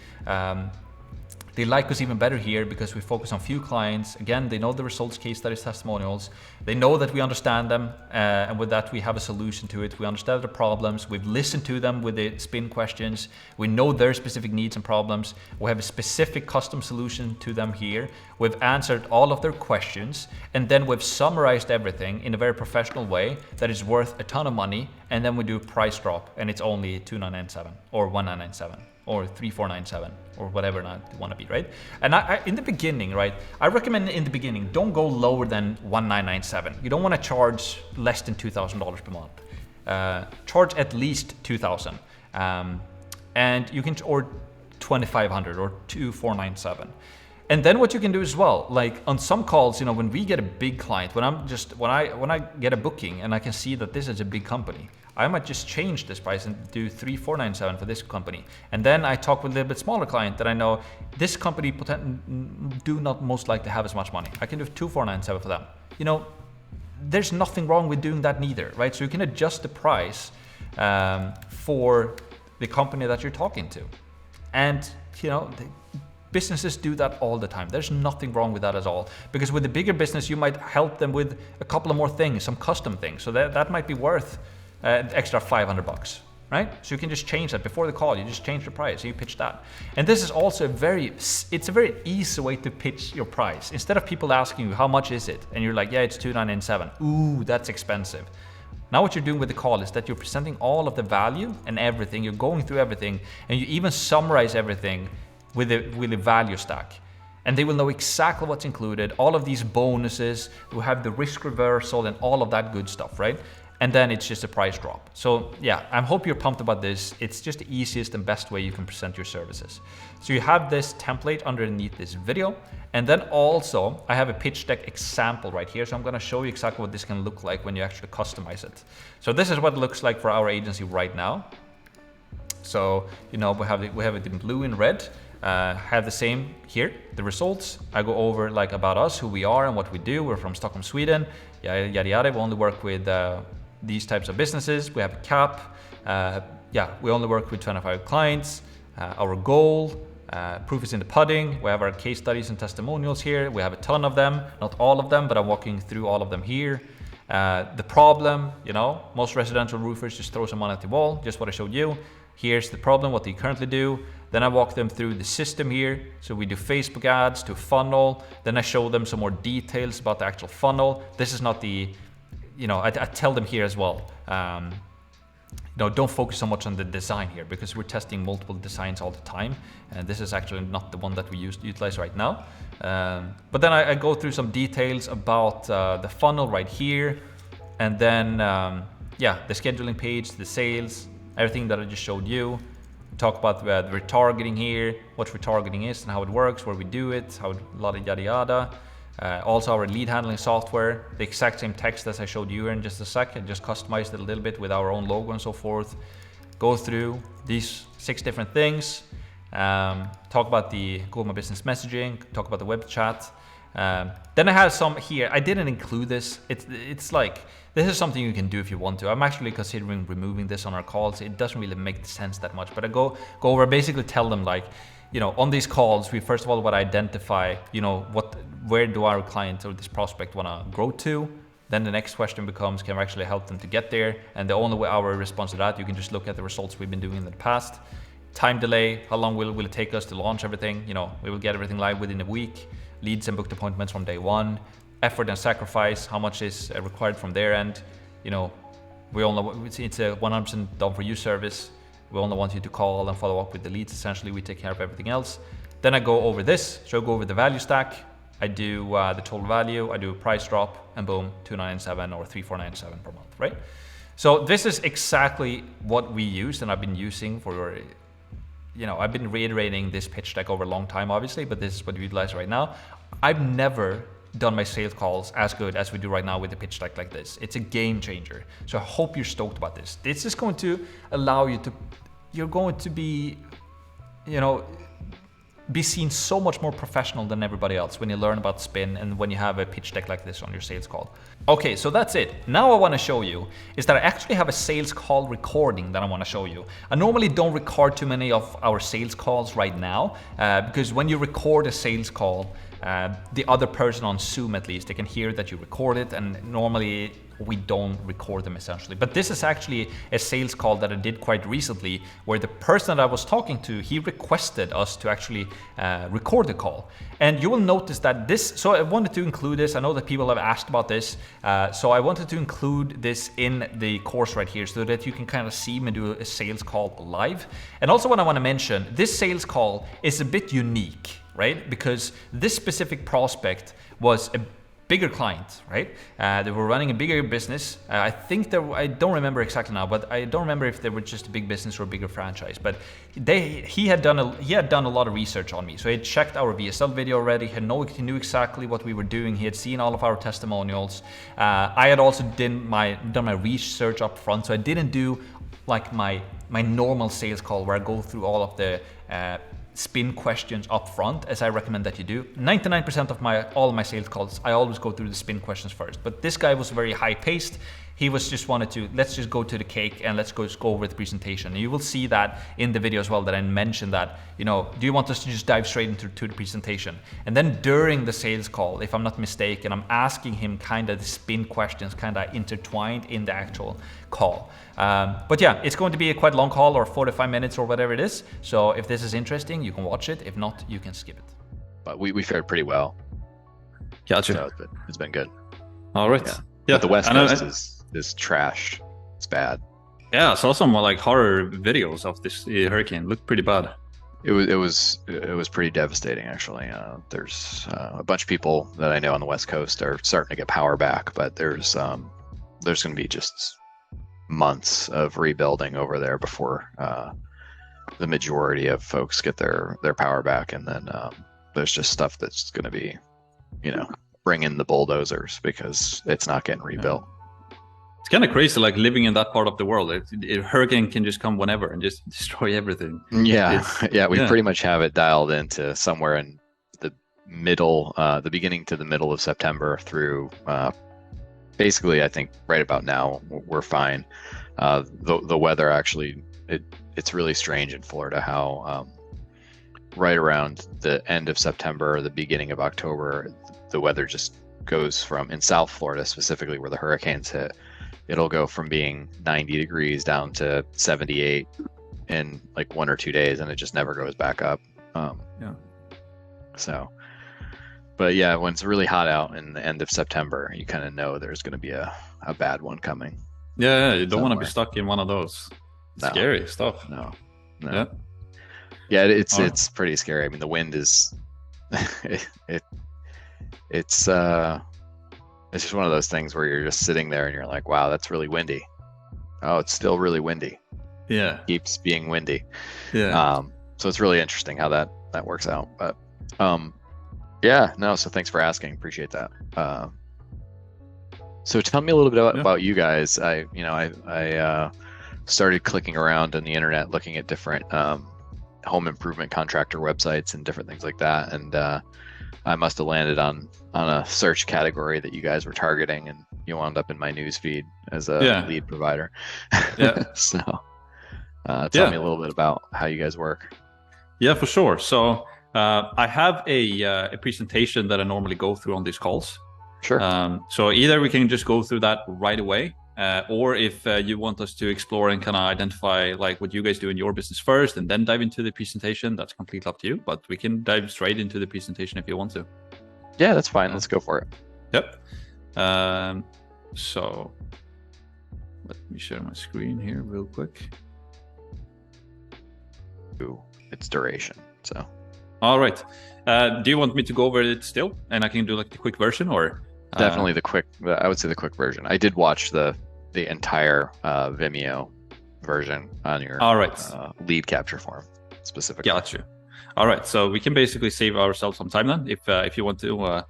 They like us even better here because we focus on few clients. Again, they know the results, case studies, testimonials. They know that we understand them, and with that we have a solution to it. We understand the problems. We've listened to them with the spin questions. We know their specific needs and problems. We have a specific custom solution to them here. We've answered all of their questions, and then we've summarized everything in a very professional way that is worth a ton of money, and then we do a price drop, and it's only $2,997 or $1,997. Or 3,497 or whatever you want to be, right? And I in the beginning, right, I recommend in the beginning, don't go lower than 1,997. You don't want to charge less than $2,000 per month. Charge at least 2,000, and you can, or 2,500 or 2,497. And then what you can do as well, like on some calls, you know, when we get a big client, when I get a booking and I can see that this is a big company, I might just change this price and do 3,497 for this company. And then I talk with a little bit smaller client that I know this company do not most likely have as much money. I can do 2,497 for them. You know, there's nothing wrong with doing that neither, right? So you can adjust the price for the company that you're talking to. And, you know, businesses do that all the time. There's nothing wrong with that at all. Because with the bigger business, you might help them with a couple of more things, some custom things. So that might be worth extra $500, right? So you can just change that before the call. You just change the price, you pitch that. And this is also it's a very easy way to pitch your price. Instead of people asking you, how much is it? And you're like, yeah, it's $2,997. Ooh, that's expensive. Now what you're doing with the call is that you're presenting all of the value and everything. You're going through everything, and you even summarize everything with a value stack. And they will know exactly what's included, all of these bonuses, we have the risk reversal and all of that good stuff, right? And then it's just a price drop. So yeah, I hope you're pumped about this. It's just the easiest and best way you can present your services. So you have this template underneath this video. And then also I have a pitch deck example right here. So I'm gonna show you exactly what this can look like when you actually customize it. So this is what it looks like for our agency right now. So, you know, we have it in blue and red. Have the same here, the results. I go over like about us, who we are and what we do. We're from Stockholm, Sweden, yada, yada, yada. We only work with these types of businesses. We have a cap. We only work with 25 clients. Our goal, proof is in the pudding. We have our case studies and testimonials here. We have a ton of them, not all of them, but I'm walking through all of them here. The problem, you know, most residential roofers just throw some money at the wall, just what I showed you. Here's the problem, what they currently do. Then I walk them through the system here. So we do Facebook ads to funnel. Then I show them some more details about the actual funnel. This is not the, you know, I tell them here as well. You know, don't focus so much on the design here because we're testing multiple designs all the time. And this is actually not the one that we utilize right now. But then I go through some details about the funnel right here. And then, the scheduling page, the sales, everything that I just showed you. Talk about the retargeting here, what retargeting is and how it works, where we do it, how yada yada yada. Also our lead handling software, the exact same text as I showed you in just a sec. I just customized it a little bit with our own logo and so forth. Go through these 6 different things. Talk about the Google My Business messaging, talk about the web chat. Then I have some here. I didn't include this. It's like, this is something you can do if you want to. I'm actually considering removing this on our calls. It doesn't really make sense that much, but I go over, basically tell them like, you know, on these calls, we first of all would identify, you know, where do our client or this prospect want to grow to? Then the next question becomes, can we actually help them to get there? And the only way our response to that, you can just look at the results we've been doing in the past. time delay, how long will it take us to launch everything? You know, we will get everything live within a week, leads and booked appointments from day one, effort and sacrifice, how much is required from their end. You know, we all know it's a 100% done for you service. We only want you to call and follow up with the leads. Essentially, we take care of everything else. Then I go over this, so I go over the value stack. I do the total value, I do a price drop, and boom, $297 or $3,497 per month, right? So this is exactly what we used, and I've been using for, you know, I've been reiterating this pitch deck over a long time, obviously, but this is what we utilize right now. I've never done my sales calls as good as we do right now with the pitch deck like this. It's a game changer. So I hope you're stoked about this. This is going to allow you to, you're going to be, you know, be seen so much more professional than everybody else when you learn about spin and when you have a pitch deck like this on your sales call. Okay, so that's it. Now I want to show you is that I actually have a sales call recording that I want to show you. I normally don't record too many of our sales calls right now because when you record a sales call, the other person on Zoom at least, they can hear that you record it, and normally we don't record them essentially. But this is actually a sales call that I did quite recently where the person that I was talking to, he requested us to actually record the call. And you will notice that this, so I wanted to include this. I know that people have asked about this. So I wanted to include this in the course right here so that you can kind of see me do a sales call live. And also what I want to mention, this sales call is a bit unique, right? Because this specific prospect was a bigger client, right? They were running a bigger business. I think I don't remember exactly now, but I don't remember if they were just a big business or a bigger franchise. But he had done a lot of research on me. So he had checked our VSL video already. He knew exactly what we were doing. He had seen all of our testimonials. I had also done my research up front. So I didn't do like my normal sales call where I go through all of the spin questions up front, as I recommend that you do. 99% of all of my sales calls, I always go through the spin questions first. But this guy was very high paced. He was just wanted to, let's just go to the cake and let's go over the presentation. And you will see that in the video as well that I mentioned that, you know, do you want us to just dive straight into the presentation? And then during the sales call, if I'm not mistaken, I'm asking him kind of the spin questions kind of intertwined in the actual call. But yeah, it's going to be a quite long call, or 45 minutes or whatever it is. So if this is interesting, you can watch it. If not, you can skip it. But we fared pretty well. Gotcha. So it's been good. All right. Yeah. But the West Coast is trashed. It's bad. Yeah, I saw some like horror videos of this hurricane. Looked pretty bad. It was pretty devastating actually. There's a bunch of people that I know on the West Coast are starting to get power back, but there's going to be just months of rebuilding over there before the majority of folks get their power back, and then there's just stuff that's going to be, you know, bring in the bulldozers because it's not getting rebuilt. It's kind of crazy, like living in that part of the world. A hurricane can just come whenever and just destroy everything. Yeah, we pretty much have it dialed into somewhere in the middle, the beginning to the middle of September through basically, I think right about now we're fine. The weather actually, it's really strange in Florida how right around the end of September, the beginning of October, the weather just goes from, in South Florida specifically where the hurricanes hit, it'll go from being 90 degrees down to 78 in like 1 or 2 days, and it just never goes back up. So, but yeah, when it's really hot out in the end of September, you kind of know there's going to be a bad one coming. Yeah, you don't want to be stuck in one of those scary stuff. No. Yeah, it's pretty scary. I mean, the wind is it's just one of those things where you're just sitting there and you're like, wow, that's really windy. Oh, it's still really windy. Yeah, it keeps being windy. Yeah. So it's really interesting how that works out. But yeah, no. So thanks for asking. Appreciate that. So tell me a little bit about you guys. I started clicking around on the internet, looking at different home improvement contractor websites and different things like that, and I must have landed on a search category that you guys were targeting, and you wound up in my news feed as a lead provider. Yeah. So tell me a little bit about how you guys work. Yeah, for sure. So I have a presentation that I normally go through on these calls. Sure. So either we can just go through that right away, or if you want us to explore and kind of identify like what you guys do in your business first and then dive into the presentation, that's completely up to you. But we can dive straight into the presentation if you want to. Yeah, that's fine. Let's go for it. Yep. So let me share my screen here real quick. Its duration. So. All right. Do you want me to go over it still, and I can do like the quick version, or? Definitely I would say the quick version. I did watch the entire Vimeo version on your lead capture form specifically. Got you. All right, so we can basically save ourselves some time then if you want to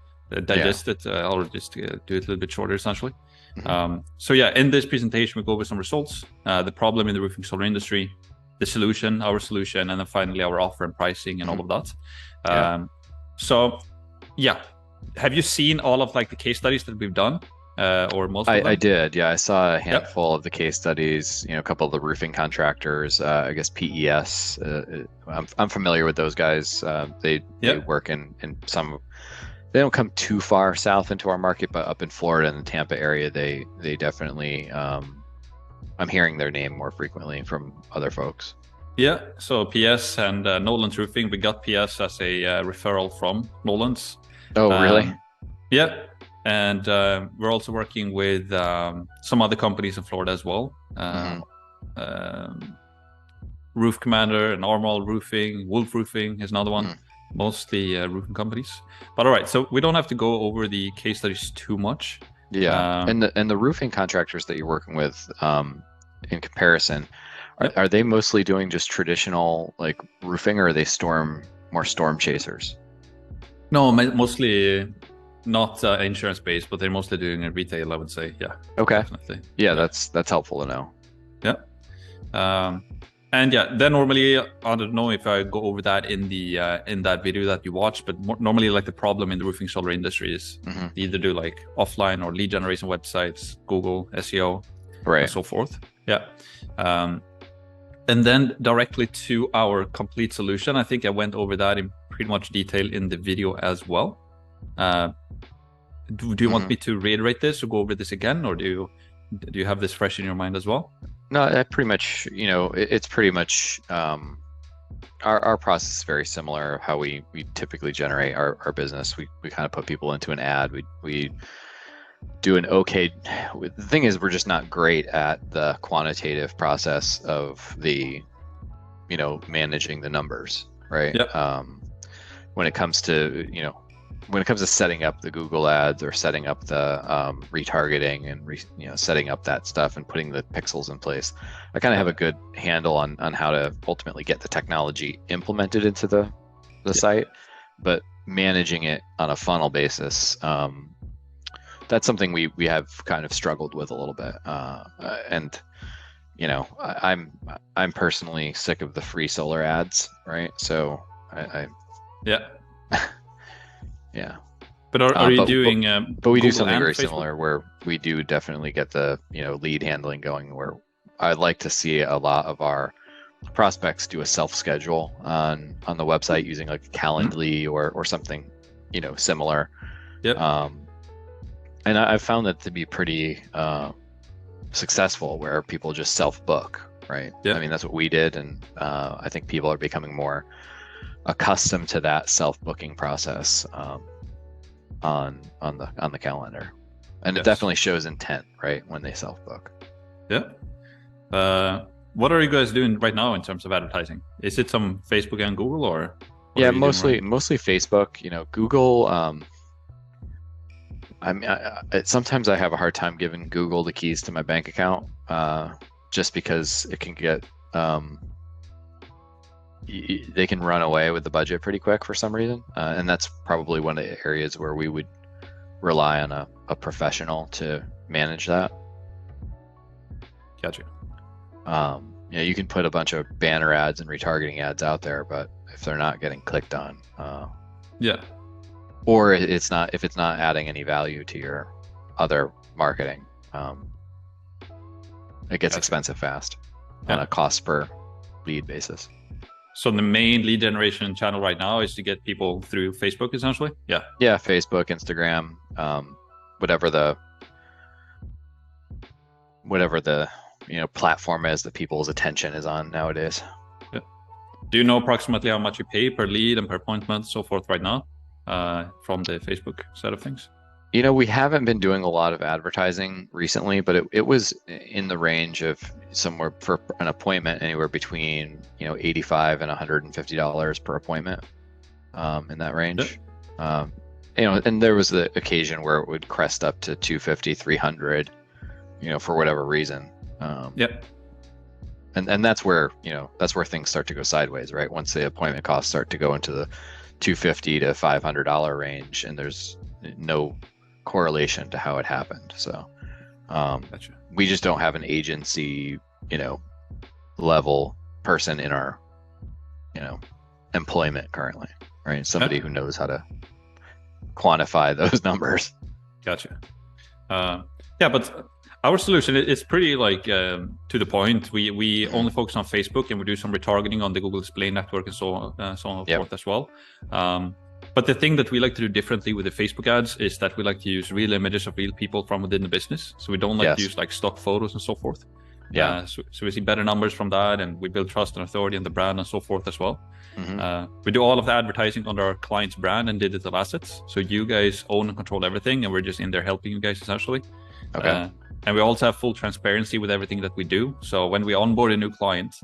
digest it. I'll just do it a little bit shorter essentially. Mm-hmm. So yeah, in this presentation we go over some results, the problem in the roofing solar industry, the solution, our solution, and then finally our offer and pricing and all of that. So yeah. Have you seen all of like the case studies that we've done, or most of them? I did. Yeah, I saw a handful of the case studies. You know, a couple of the roofing contractors. I guess PES. I'm familiar with those guys. They work in some. They don't come too far south into our market, but up in Florida and the Tampa area, they definitely. I'm hearing their name more frequently from other folks. Yeah. So PS and Nolan's Roofing. We got PS as a referral from Nolan's. Oh, really? Yeah. And we're also working with some other companies in Florida as well. Roof Commander, Normal Roofing, Wolf Roofing is another one. Mostly roofing companies. But all right, so we don't have to go over the case studies too much. Yeah. And the roofing contractors that you're working with, in comparison, are they mostly doing just traditional like roofing, or are they more storm chasers? No, mostly not insurance based, but they're mostly doing it retail, I would say. Yeah. Okay. Definitely. Yeah, that's helpful to know. Yeah. And yeah, then normally I don't know if I go over that in that video that you watched, but normally like the problem in the roofing solar industry is they either do like offline or lead generation websites, Google SEO, right, and so forth. Yeah. And then directly to our complete solution. I think I went over that in pretty much detail in the video as well. Do you want me to reiterate this or go over this again, or do you have this fresh in your mind as well? No, that pretty much, it's pretty much our process is very similar. How we typically generate our business. We kind of put people into an ad. We do an okay. The thing is, we're just not great at the quantitative process of the, managing the numbers, right? Yep. When it comes to, setting up the Google ads or setting up the retargeting and setting up that stuff and putting the pixels in place, I kind of have a good handle on how to ultimately get the technology implemented into the site, but managing it on a funnel basis, that's something we have kind of struggled with a little bit, and I'm personally sick of the free solar ads, right? So yeah. Yeah. But are you doing? But we Google do something very Facebook? similar where we do definitely get the lead handling going. Where I'd like to see a lot of our prospects do a self schedule on the website using like Calendly or something similar. Yep. And I've found that to be pretty successful, where people just self book, right? Yeah. I mean, that's what we did, and I think people are becoming more accustomed to that self-booking process on the calendar, and it definitely shows intent, right, when they self-book. Yeah. What are you guys doing right now in terms of advertising? Is it some Facebook and Google, or yeah, mostly Facebook. Google. Sometimes I have a hard time giving Google the keys to my bank account, just because it can get they can run away with the budget pretty quick for some reason, and that's probably one of the areas where we would rely on a professional to manage that. Gotcha. You can put a bunch of banner ads and retargeting ads out there, but if they're not getting clicked on, or if it's not adding any value to your other marketing, it gets expensive fast on a cost per lead basis. So the main lead generation channel right now is to get people through Facebook, essentially? Yeah. Yeah, Facebook, Instagram, whatever whatever the platform is that people's attention is on nowadays. Yeah. Do you know approximately how much you pay per lead and per appointment, so forth, right now, from the Facebook side of things? We haven't been doing a lot of advertising recently, but it was in the range of somewhere for an appointment, anywhere between $85 and $150 per appointment, in that range. Yeah. And there was the occasion where it would crest up to $250, $300, for whatever reason. Yep. And that's where things start to go sideways, right? Once the appointment costs start to go into the $250 to $500 range, and there's no correlation to how it happened. So Gotcha. We just don't have an agency, level person in our, employment currently, right? Somebody who knows how to quantify those numbers. Gotcha. Yeah, but our solution is pretty to the point. We only focus on Facebook, and we do some retargeting on the Google Display Network and so on and so forth as well. But the thing that we like to do differently with the Facebook ads is that we like to use real images of real people from within the business. So we don't like to use stock photos and so forth. Yeah. So we see better numbers from that, and we build trust and authority in the brand and so forth as well. Mm-hmm. We do all of the advertising under our client's brand and digital assets. So you guys own and control everything, and we're just in there helping you guys essentially. Okay. And we also have full transparency with everything that we do. So when we onboard a new client,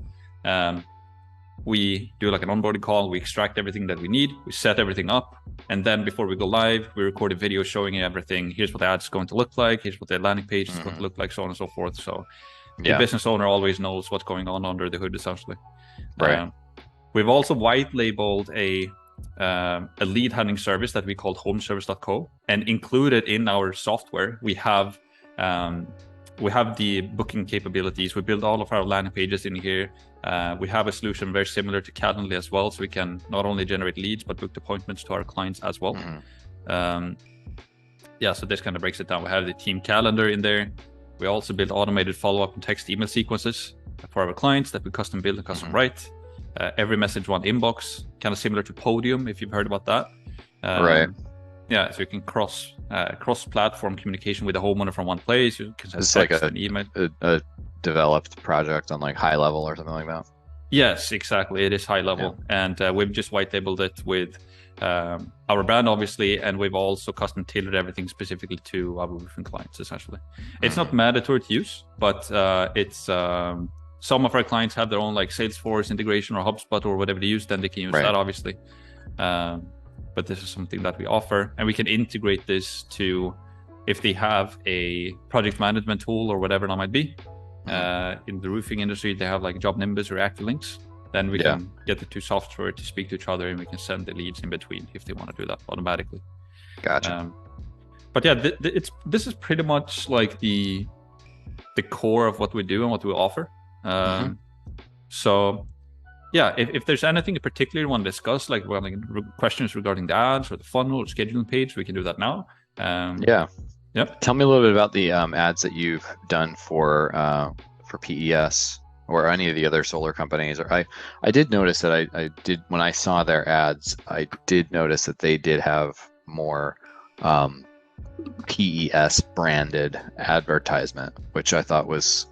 we do an onboarding call, we extract everything that we need, we set everything up, and then before we go live, we record a video showing everything. Here's what the ad's going to look like, here's what the landing page is going to look like, so on and so forth. So the business owner always knows what's going on under the hood, essentially. Right. We've also white labeled a lead handling service that we call homeservice.co, and included in our software, we have the booking capabilities. We build all of our landing pages in here. We have a solution very similar to Calendly as well, so we can not only generate leads but book appointments to our clients as well. So this kind of breaks it down. We have the team calendar in there. We also build automated follow-up and text email sequences for our clients that we custom build and custom write. Every message, one inbox, kind of similar to Podium, if you've heard about that. Right. Yeah, so you can cross-platform communication with the homeowner from one place. You can send it's text like and email. A developed project on high level or something like that. Yes, exactly. It is high level, and we've just white labeled it with our brand, obviously, and we've also custom tailored everything specifically to our roofing clients. Essentially, it's not mandatory to use, but it's some of our clients have their own Salesforce integration or HubSpot or whatever they use. Then they can use that, obviously. But this is something that we offer, and we can integrate this to if they have a project management tool or whatever that might be. In the roofing industry, they have Job Nimbus or ActiveLinks. Then we can get the two software to speak to each other, and we can send the leads in between if they want to do that automatically. Gotcha. But yeah, this is pretty much the core of what we do and what we offer. So yeah, if there's anything in particular you want to discuss, questions regarding the ads or the funnel or scheduling page, we can do that now. Yep. Tell me a little bit about the ads that you've done for PES or any of the other solar companies. Or I did notice that I did when I saw their ads, I did notice that they did have more PES branded advertisement, which I thought was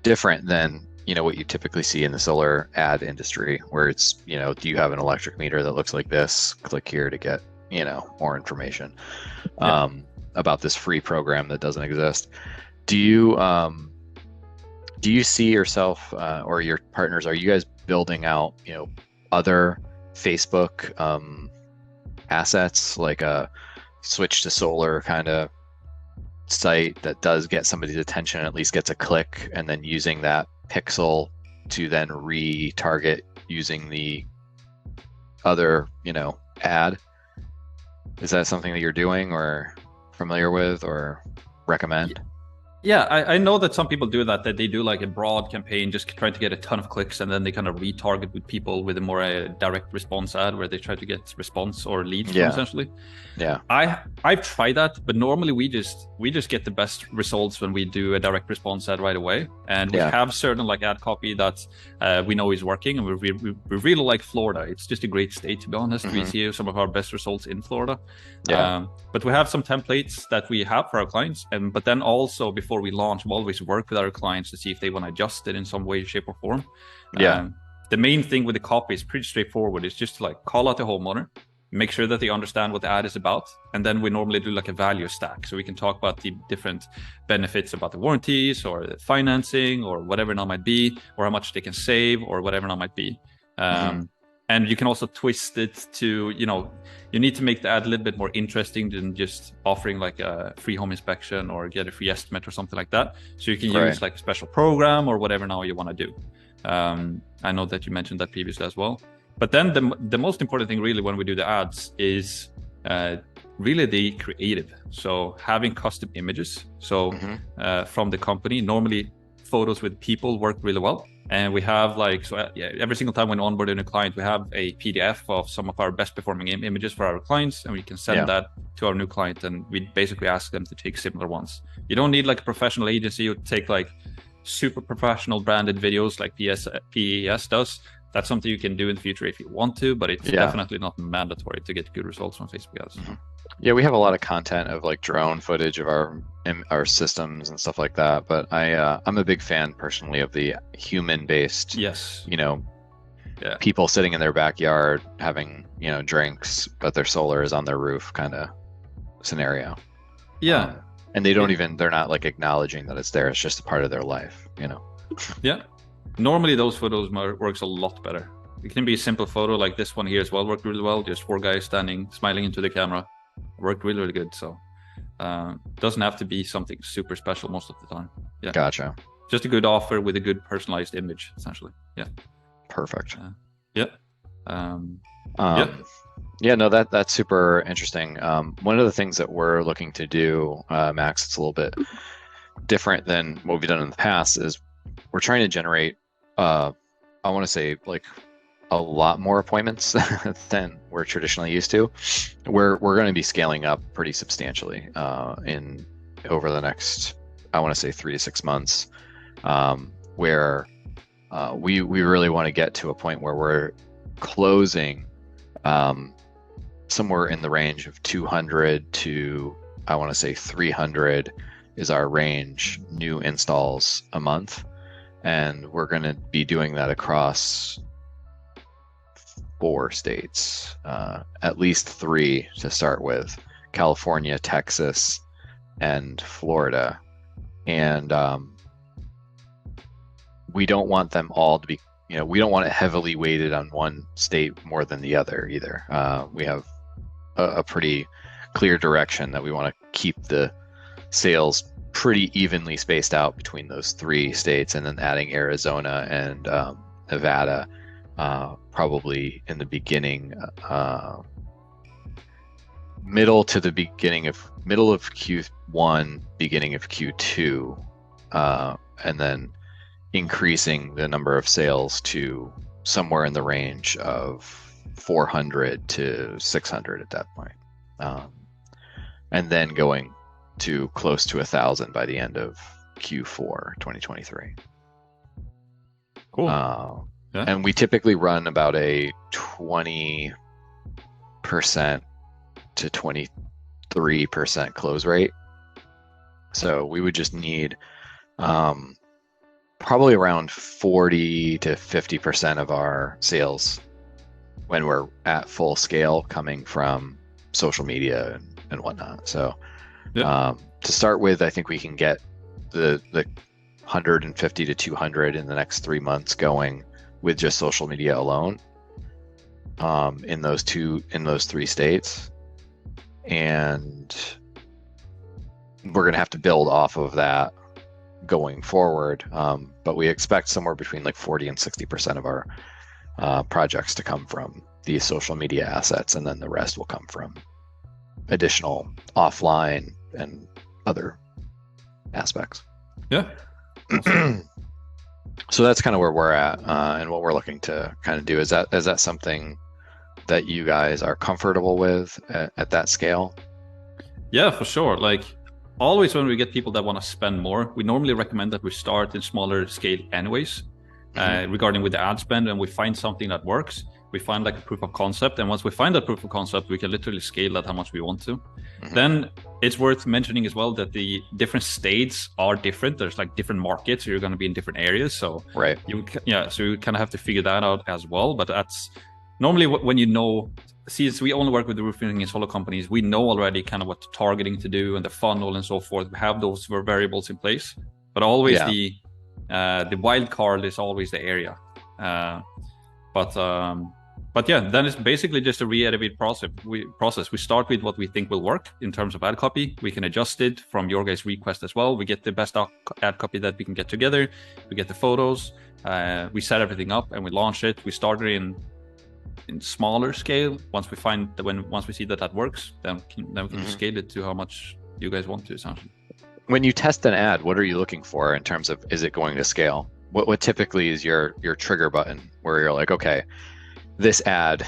different than what you typically see in the solar ad industry, where it's do you have an electric meter that looks like this? Click here to get more information about this free program that doesn't exist. Do you see yourself or your partners, are you guys building out other Facebook assets, like a switch to solar kind of site that does get somebody's attention, at least gets a click, and then using that pixel to then retarget using the other ad? Is that something that you're doing or familiar with or recommend? Yeah, I know that some people do that they do a broad campaign, just trying to get a ton of clicks, and then they kind of retarget with people with a more direct response ad where they try to get response or leads from, essentially. Yeah. I've tried that, but normally we just get the best results when we do a direct response ad right away. And we have certain ad copy that we know is working, and we really like Florida. It's just a great state, to be honest. We see some of our best results in Florida. But we have some templates that we have for our clients, but then also before before we launch, we always work with our clients to see if they want to adjust it in some way, shape, or form. Yeah. The main thing with the copy is pretty straightforward. It's just to like call out the homeowner, make sure that they understand what the ad is about, and then we normally do like a value stack, so we can talk about the different benefits about the warranties or the financing or whatever it might be, or how much they can save or whatever it might be. And you can also twist it to, you know, you need to make the ad a little bit more interesting than just offering like a free home inspection or get a free estimate or something like that. So you can use like a special program or whatever now you want to do. I know that you mentioned that previously as well. But then the most important thing really when we do the ads is really the creative. So having custom images. So from the company, normally photos with people work really well. And we have like, so yeah, every single time when onboarding a client, we have a PDF of some of our best performing images for our clients, and we can send that to our new client, and we basically ask them to take similar ones. You don't need like a professional agency who take like super professional branded videos like PES does. That's something you can do in the future if you want to, but it's definitely not mandatory to get good results from Facebook ads. Yeah, we have a lot of content of like drone footage of our systems and stuff like that. But I'm a big fan personally of the human-based, you know, people sitting in their backyard having, you know, drinks, but their solar is on their roof kind of scenario. Yeah, and they don't even, they're not like acknowledging that it's there. It's just a part of their life, you know. Yeah, normally those photos works a lot better. It can be a simple photo like this one here as well, worked really well. Just 4 guys standing, smiling into the camera. Worked really, really good. So doesn't have to be something super special most of the time. Yeah. Gotcha. Just a good offer with a good personalized image, essentially. Yeah. Perfect. Yeah, no, that's super interesting. One of the things that we're looking to do, Max, it's a little bit different than what we've done in the past, is we're trying to generate, I want to say like a lot more appointments than we're traditionally used to. We're going to be scaling up pretty substantially over the next, I want to say 3 to 6 months, where we really want to get to a point where we're closing somewhere in the range of 200 to, I want to say 300 is our range, new installs a month. And we're going to be doing that across 4 states, at least 3 to start with: California, Texas, and Florida. And we don't want them all to be, you know, we don't want it heavily weighted on one state more than the other either. We have a pretty clear direction that we want to keep the sales pretty evenly spaced out between those 3 states, and then adding Arizona and Nevada probably in the beginning, middle of Q1, beginning of Q2, and then increasing the number of sales to somewhere in the range of 400 to 600 at that point, and then going to close to 1,000 by the end of Q4 2023. Cool. And we typically run about a 20% to 23% close rate. So we would just need probably around 40 to 50% of our sales when we're at full scale coming from social media and whatnot. So to start with, I think we can get the 150 to 200 in the next 3 months going with just social media alone, in those 3 states. And we're going to have to build off of that going forward. But we expect somewhere between like 40 and 60% of our projects to come from these social media assets, and then the rest will come from additional offline and other aspects. Yeah. So that's kind of where we're at, and what we're looking to kind of do. Is that something that you guys are comfortable with at that scale? Yeah, for sure. Like always when we get people that want to spend more, we normally recommend that we start in smaller scale anyways, regarding with the ad spend, and we find something that works. we find like a proof of concept, and once we find that proof of concept, we can literally scale that how much we want to. Then it's worth mentioning as well that the different states are different. There's like different markets, so you're going to be in different areas. So right, so you kind of have to figure that out as well. But that's normally when you know. Since we only work with the roofing and solar companies, we know already kind of what targeting to do and the funnel and so forth. We have those variables in place, but always the wild card is always the area. But yeah, then it's basically just a re-edit process. We start with what we think will work in terms of ad copy. We can adjust it from your guys' request as well. We get the best ad copy that we can get together. We get the photos. We set everything up and we launch it. We started in smaller scale. Once we see that works, then we can scale it to how much you guys want to, essentially. When you test an ad, what are you looking for in terms of, is it going to scale? What typically is your trigger button where you're like, okay, this ad,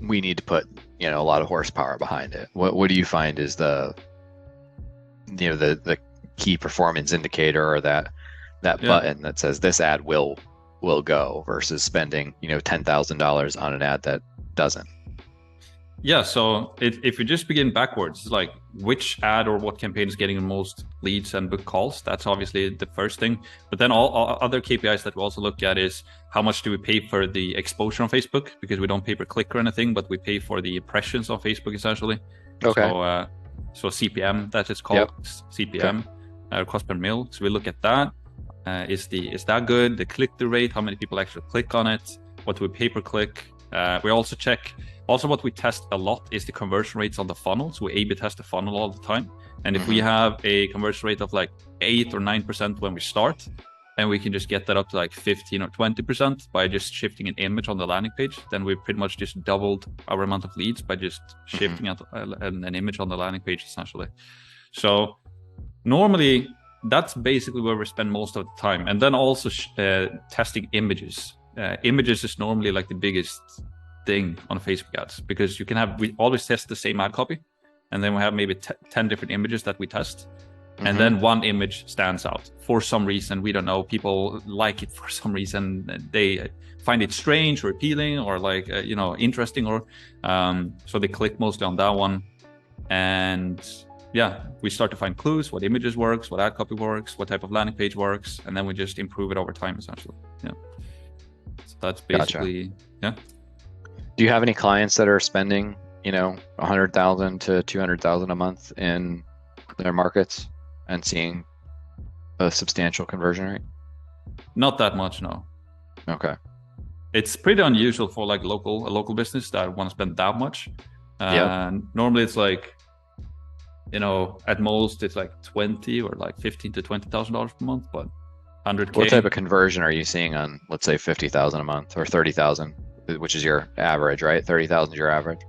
we need to put a lot of horsepower behind it? What do you find is the key performance indicator, or that button that says this ad will go, versus spending $10,000 on an ad that doesn't? Yeah, so if you just begin backwards, it's like which ad or what campaign is getting the most leads and book calls. That's obviously the first thing. But then all other KPIs that we also look at is how much do we pay for the exposure on Facebook, because we don't pay per click or anything, but we pay for the impressions on Facebook essentially. Okay. So CPM, that is called. CPM, cost per mil. So we look at that. Is that good? The click-through rate, how many people actually click on it? What do we pay per click? We also check. Also, what we test a lot is the conversion rates on the funnel. So we A/B test the funnel all the time. And if we have a conversion rate of like 8 or 9% when we start, and we can just get that up to like 15 or 20% by just shifting an image on the landing page, then we pretty much just doubled our amount of leads by just shifting an image on the landing page, essentially. So normally, that's basically where we spend most of the time. And then also testing images. Images is normally like the biggest thing on Facebook ads, because we always test the same ad copy, and then we have maybe 10 different images that we test, and then one image stands out for some reason. We don't know, people like it for some reason, they find it strange or appealing or like interesting, or so they click mostly on that one. And we start to find clues, what images works, what ad copy works, what type of landing page works, and then we just improve it over time, essentially. So that's basically Do you have any clients that are spending, $100,000 to $200,000 a month in their markets and seeing a substantial conversion rate? Not that much, no. Okay. It's pretty unusual for like a local business that want to spend that much. Normally it's like, at most it's like 20 or like $15,000 to $20,000 per month, but 100K. What type of conversion are you seeing on, let's say, 50,000 a month or 30,000, which is your average, right? 30,000 is your average.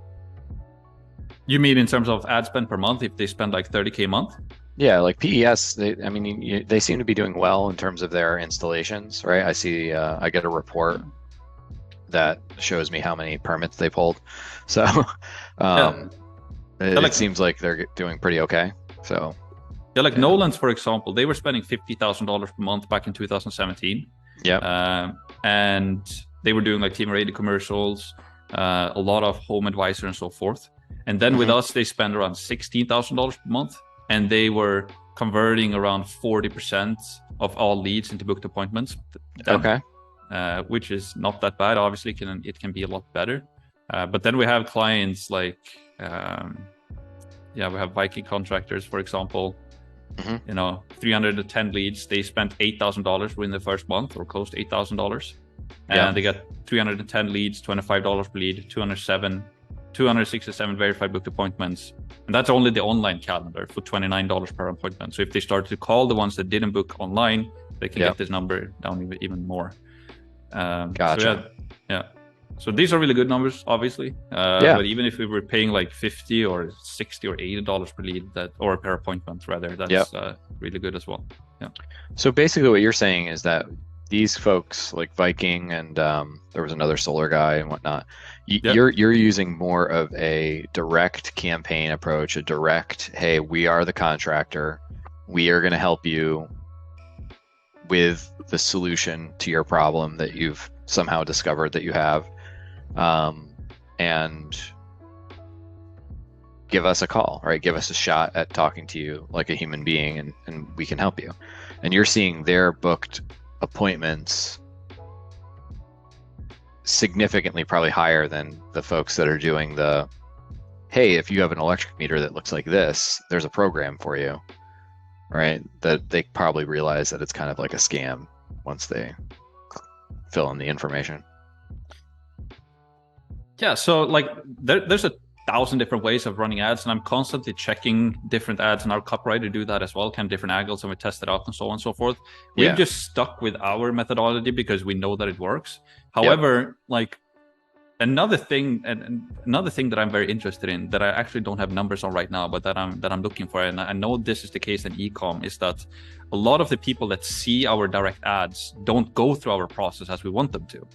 You mean in terms of ad spend per month, if they spend like 30K a month? Yeah, like PES, they seem to be doing well in terms of their installations, right? I see, I get a report that shows me how many permits they pulled. So it seems like they're doing pretty okay. So like Nolan's, for example, they were spending $50,000 per month back in 2017. And they were doing like Team Radio commercials, a lot of Home Advisor and so forth. And then with us, they spend around $16,000 per month, and they were converting around 40% of all leads into booked appointments. Which is not that bad. Obviously, it can be a lot better. But then we have clients like, we have Viking Contractors, for example. 310 leads. They spent $8,000 within the first month, or close to $8,000. And they got 310 leads, $25 per lead, 267 verified booked appointments. And that's only the online calendar for $29 per appointment. So if they start to call the ones that didn't book online, they can get this number down even more. Gotcha. So these are really good numbers, obviously. But even if we were paying like $50 or $60 or $80 per lead, or per appointment rather, that's really good as well. So basically what you're saying is that these folks like Viking and there was another solar guy and whatnot, you're using more of a direct campaign approach, a direct, hey, we are the contractor, we are going to help you with the solution to your problem that you've somehow discovered that you have, and give us a call, right? Give us a shot at talking to you like a human being, and we can help you. And you're seeing their booked appointments significantly probably higher than the folks that are doing the, hey, if you have an electric meter that looks like this, there's a program for you, right? That they probably realize that it's kind of like a scam once they fill in the information. Yeah, so like there's 1,000 different ways of running ads, and I'm constantly checking different ads, and our copywriter do that as well, kind of different angles, and we test it out and so on and so forth. We've just stuck with our methodology because we know that it works. However, like another thing that I'm very interested in that I actually don't have numbers on right now, but that I'm looking for, and I know this is the case in e-com, is that a lot of the people that see our direct ads don't go through our process as we want them to.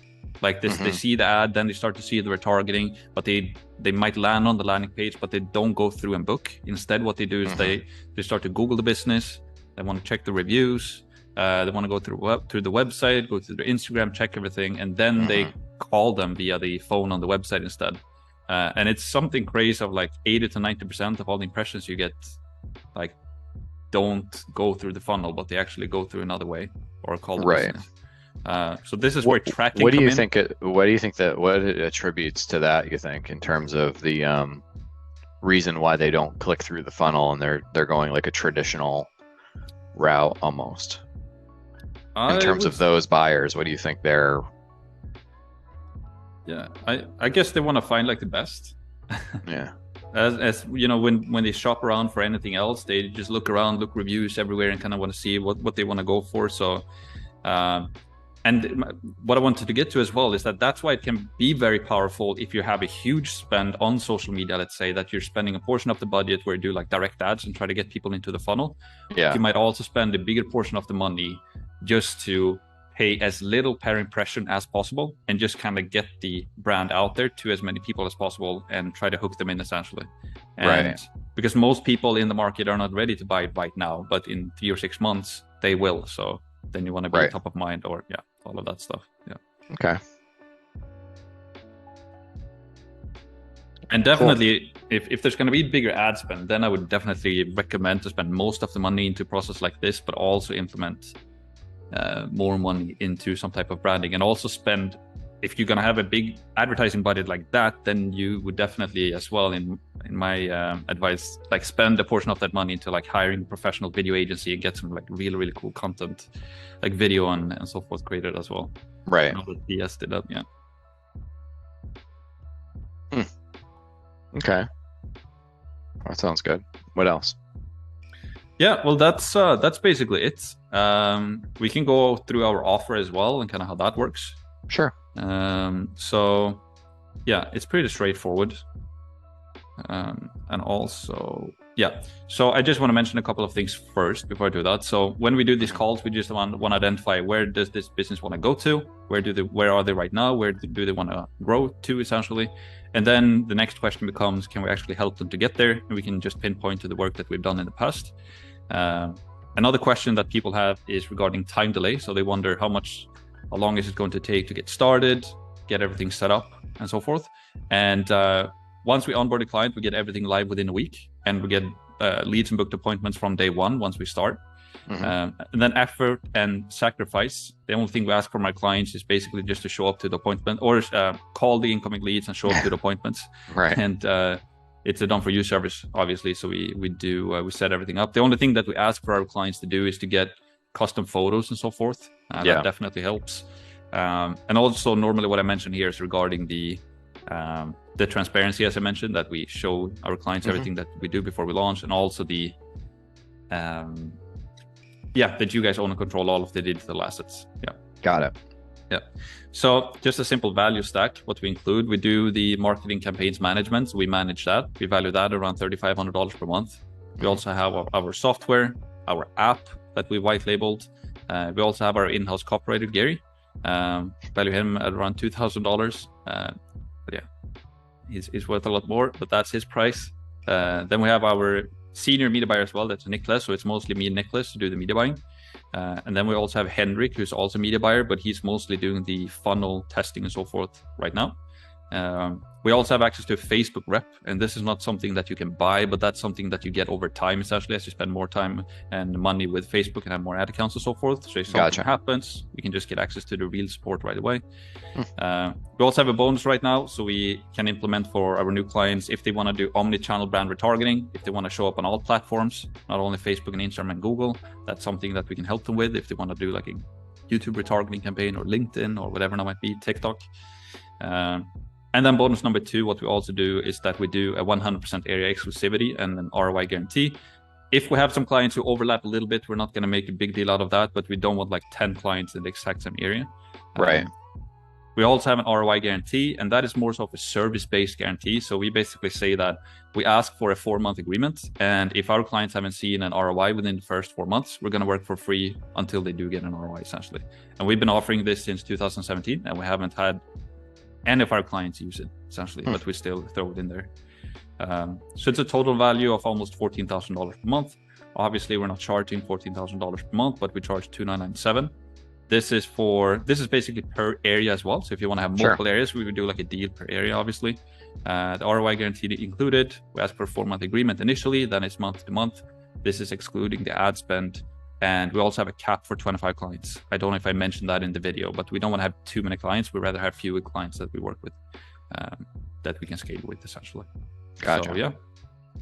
Like this, they see the ad, then they start to see the retargeting, but they might land on the landing page, but they don't go through and book. Instead, what they do is they start to Google the business. They want to check the reviews. They want to go through the website, go through their Instagram, check everything, and then they call them via the phone on the website instead. And it's something crazy of like 80 to 90% of all the impressions you get, like, don't go through the funnel, but they actually go through another way or call the business. So this is where tracking. What do you think what it attributes to that? You think in terms of the reason why they don't click through the funnel and they're going like a traditional route almost. In terms of those buyers, what do you think they're? Yeah, I guess they want to find like the best. Yeah. As you know, when they shop around for anything else, they just look around, look reviews everywhere, and kind of want to see what they want to go for. So. And what I wanted to get to as well is that's why it can be very powerful if you have a huge spend on social media. Let's say that you're spending a portion of the budget where you do like direct ads and try to get people into the funnel. Yeah. You might also spend a bigger portion of the money just to pay as little per impression as possible and just kind of get the brand out there to as many people as possible and try to hook them in essentially. And because most people in the market are not ready to buy it right now, but in 3 or 6 months they will. So then you want to be top of mind, or all of that stuff. Yeah. Okay. And definitely, if there's going to be bigger ad spend, then I would definitely recommend to spend most of the money into a process like this, but also implement more money into some type of branding, and also spend. If you're going to have a big advertising budget like that, then you would definitely, as well, in my advice, like spend a portion of that money into like hiring a professional video agency and get some like really, really cool content, like video and so forth created as well. Right. DS did that, yeah. Okay. That sounds good. What else? Yeah, well, that's basically it. We can go through our offer as well and kind of how that works. Sure. So yeah, it's pretty straightforward. And also, so I just want to mention a couple of things first before I do that. So when we do these calls, we just want to identify where does this business want to go to, where are they right now, where do they want to grow to essentially, and then the next question becomes, can we actually help them to get there? And we can just pinpoint to the work that we've done in the past. Another question that people have is regarding time delay. So they wonder how long is it going to take to get started, get everything set up, and so forth. And once we onboard a client, we get everything live within a week, and we get leads and booked appointments from day one once we start. And then effort and sacrifice. The only thing we ask from our clients is basically just to show up to the appointment, or call the incoming leads and show up to the appointments. Right. And it's a done for you service, obviously. So we set everything up. The only thing that we ask for our clients to do is to get custom photos and so forth. That definitely helps. And also normally what I mentioned here is regarding the transparency, as I mentioned, that we show our clients everything that we do before we launch, and also the that you guys own and control all of the digital assets. Yeah. Got it. Yeah. So just a simple value stack, what we include, we do the marketing campaigns management. So we manage that. We value that around $3,500 per month. We also have our software, our app that we white labeled. We also have our in-house copywriter, Gary. Value him at around $2,000. But yeah, he's worth a lot more, but that's his price. Then we have our senior media buyer as well. That's Nicholas. So it's mostly me and Nicholas to do the media buying. And then we also have Henrik, who's also a media buyer, but he's mostly doing the funnel testing and so forth right now. We also have access to a Facebook rep, and this is not something that you can buy, but that's something that you get over time, essentially, as you spend more time and money with Facebook and have more ad accounts and so forth. So if something happens, we can just get access to the real support right away. We also have a bonus right now, so we can implement for our new clients if they want to do omni-channel brand retargeting, if they want to show up on all platforms, not only Facebook and Instagram and Google. That's something that we can help them with if they want to do like a YouTube retargeting campaign or LinkedIn or whatever that might be, TikTok. And then bonus number 2, what we also do is that we do a 100% area exclusivity and an ROI guarantee. If we have some clients who overlap a little bit, we're not going to make a big deal out of that, but we don't want like 10 clients in the exact same area. Right. We also have an ROI guarantee, and that is more so of a service-based guarantee. So we basically say that we ask for a 4-month agreement, and if our clients haven't seen an ROI within the first 4 months, we're going to work for free until they do get an ROI, essentially. And we've been offering this since 2017, and we haven't had any of our clients use it, essentially, but we still throw it in there. So it's a total value of almost $14,000 per month. Obviously, we're not charging $14,000 per month, but we charge $2,997. This is basically per area as well. So if you want to have multiple areas, we would do like a deal per area, obviously. The ROI guarantee included. We ask for a 4-month agreement initially, then it's month to month. This is excluding the ad spend. And we also have a cap for 25 clients. I don't know if I mentioned that in the video, but we don't want to have too many clients. We'd rather have fewer clients that we work with, that we can scale with, essentially. Gotcha. So yeah,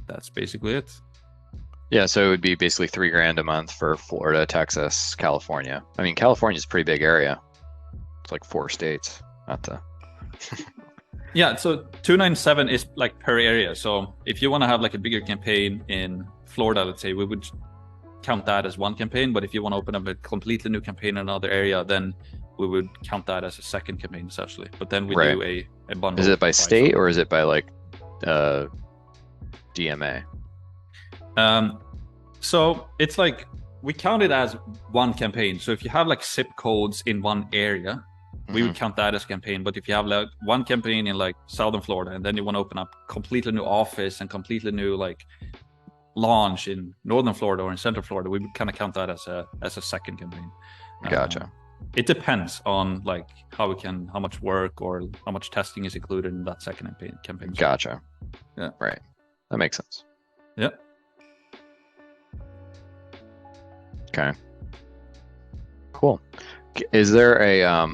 that's basically it. Yeah, so it would be basically $3,000 a month for Florida, Texas, California. I mean, California's a pretty big area. It's like 4 states. Not to. Yeah, so $297 is like per area. So if you want to have like a bigger campaign in Florida, let's say, we would count that as one campaign. But if you want to open up a completely new campaign in another area, then we would count that as a second campaign, essentially. But then we do a bundle. Is it by state or is it by like DMA? So it's like we count it as one campaign. So if you have like zip codes in one area, we would count that as a campaign. But if you have like one campaign in like Southern Florida, and then you want to open up completely new office and completely new like launch in Northern Florida or in Central Florida, we would kind of count that as a second campaign. Gotcha. It depends on like how much work or how much testing is included in that second campaign. Gotcha. Yeah. Right. That makes sense. Yeah. Okay. Cool. Is there a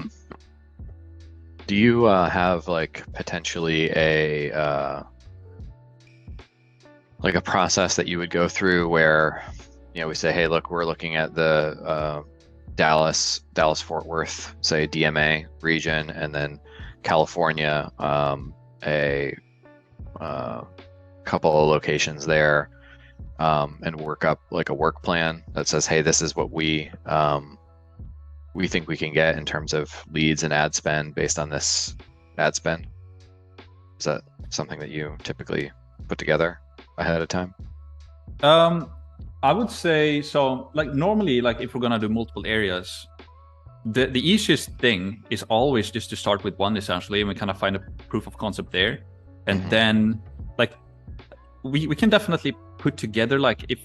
do you have like potentially a like a process that you would go through where, you know, we say, hey, look, we're looking at the Dallas Fort Worth, say DMA region, and then California, a couple of locations there, and work up like a work plan that says, hey, this is what we think we can get in terms of leads and ad spend based on this ad spend? Is that something that you typically put together ahead of time? I would say so. Like normally, like if we're gonna do multiple areas, the easiest thing is always just to start with one, essentially, and we kind of find a proof of concept there, and then like we can definitely put together like if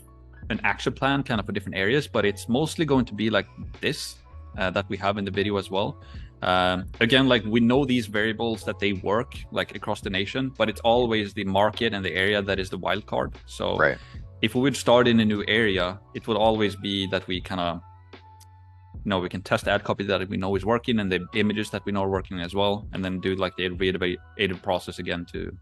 an action plan kind of for different areas, but it's mostly going to be like this that we have in the video as well. Again, like we know these variables that they work like across the nation, but it's always the market and the area that is the wild card. So if we would start in a new area, it would always be that we kind of, you know, we can test ad copy that we know is working and the images that we know are working as well, and then do like the iterative process again to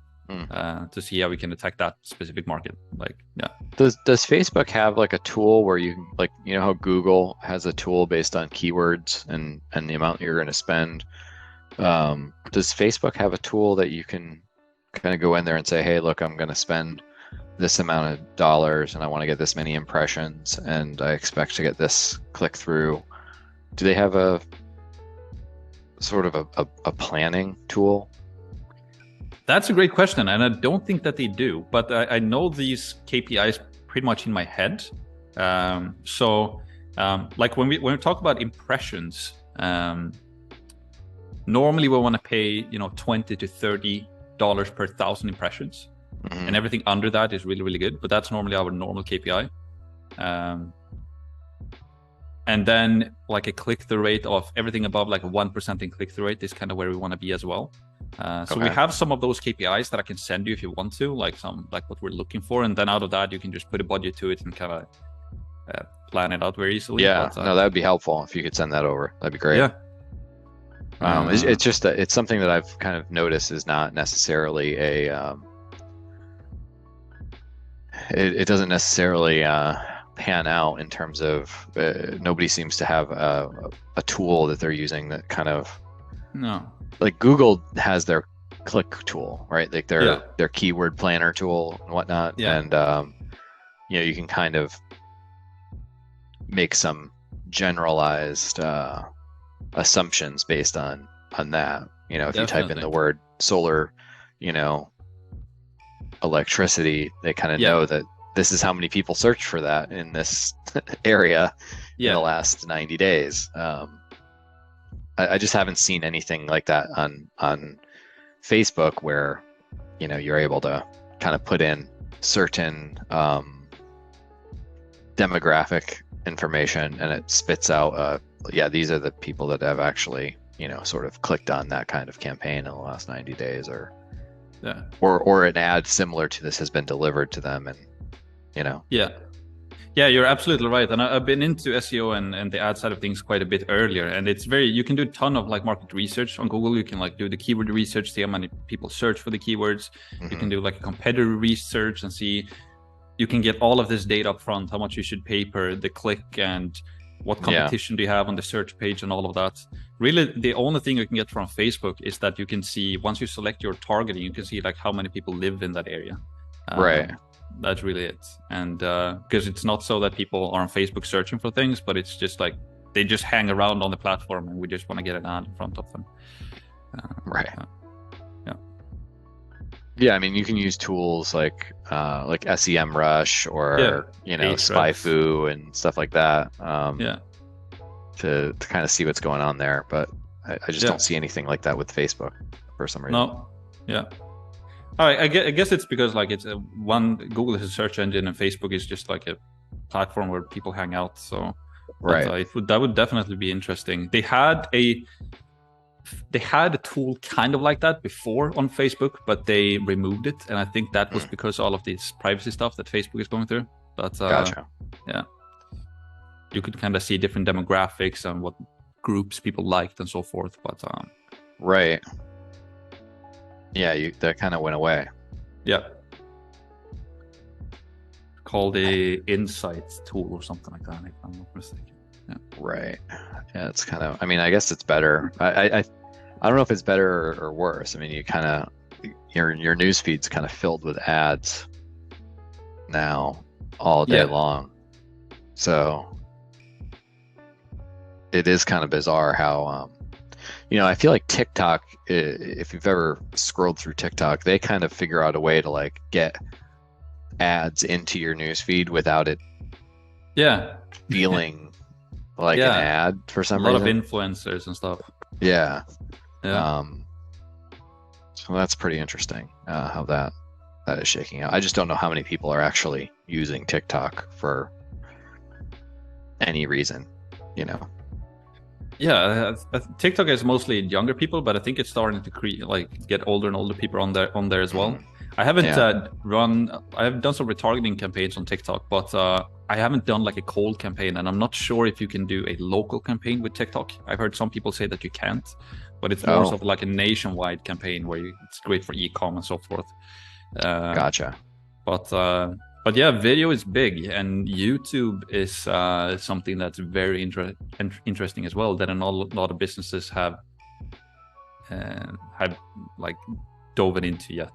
see how we can attack that specific market. Like, yeah. Does Facebook have like a tool where you, like, you know how Google has a tool based on keywords and the amount you're going to spend? Does Facebook have a tool that you can kind of go in there and say, hey, look, I'm going to spend this amount of dollars and I want to get this many impressions and I expect to get this click through? Do they have a sort of a planning tool? That's a great question, and I don't think that they do, but I know these KPIs pretty much in my head. Like when we talk about impressions, normally we want to pay, you know, $20 to $30 per 1,000 impressions, and everything under that is really, really good. But that's normally our normal KPI. And then like a click-through rate of everything above like 1% in click-through rate is kind of where we want to be as well. So we have some of those KPIs that I can send you if you want to, like what we're looking for, and then out of that you can just put a budget to it and kind of plan it out very easily. Yeah, no, that would be helpful if you could send that over. That'd be great. Yeah. It's just that it's something that I've kind of noticed is not necessarily a. It doesn't necessarily pan out in terms of nobody seems to have a tool that they're using that kind of. No. Like Google has their click tool, right? Like their keyword planner tool and whatnot, and you can kind of make some generalized assumptions based on that. If you type in the word solar, electricity, they kind of know that this is how many people search for that in this area in the last 90 days. I just haven't seen anything like that on Facebook where you're able to kind of put in certain demographic information and it spits out these are the people that have actually sort of clicked on that kind of campaign in the last 90 days or an ad similar to this has been delivered to them, and you're absolutely right. And I've been into SEO and the ad side of things quite a bit earlier, and you can do a ton of like market research on Google. You can like do the keyword research, see how many people search for the keywords. You can do like a competitor research and see. You can get all of this data up front, how much you should pay per the click and what competition do you have on the search page and all of that. Really, the only thing you can get from Facebook is that you can see, once you select your targeting, you can see like how many people live in that area. Right. That's really it. And because it's not so that people are on Facebook searching for things, but it's just like they just hang around on the platform and we just want to get an ad in front of them. Right. Yeah, I mean, you can use tools like SEMrush or SpyFu and stuff like that. To kind of see what's going on there, but I just don't see anything like that with Facebook for some reason. No. Yeah. All right. I guess it's because like it's Google is a search engine and Facebook is just like a platform where people hang out. So right. That would definitely be interesting. They had a tool kind of like that before on Facebook, but they removed it, and I think that was because all of this privacy stuff that Facebook is going through. But gotcha. Yeah, you could kind of see different demographics and what groups people liked and so forth. But right, that kind of went away. Yeah, called the Insights tool or something like that, if I'm not mistaken. Yeah. Right. Yeah, it's kind of. I mean, I guess it's better. I don't know if it's better or worse. I mean, you kind of your news feed's kind of filled with ads now all day long. So it is kind of bizarre how I feel like TikTok. If you've ever scrolled through TikTok, they kind of figure out a way to like get ads into your news feed without it. Feeling. Like an ad for some reason. A lot of influencers and stuff. Yeah. So that's pretty interesting how that is shaking out. I just don't know how many people are actually using TikTok for any reason, Yeah, TikTok is mostly younger people, but I think it's starting to get older and older people on there as well. I haven't I have done some retargeting campaigns on TikTok, but I haven't done like a cold campaign, and I'm not sure if you can do a local campaign with TikTok. I've heard some people say that you can't, but it's more sort of like a nationwide campaign where it's great for e-com and so forth. Gotcha. But yeah, video is big, and YouTube is something that's very interesting as well. That a lot of businesses have like dove into yet.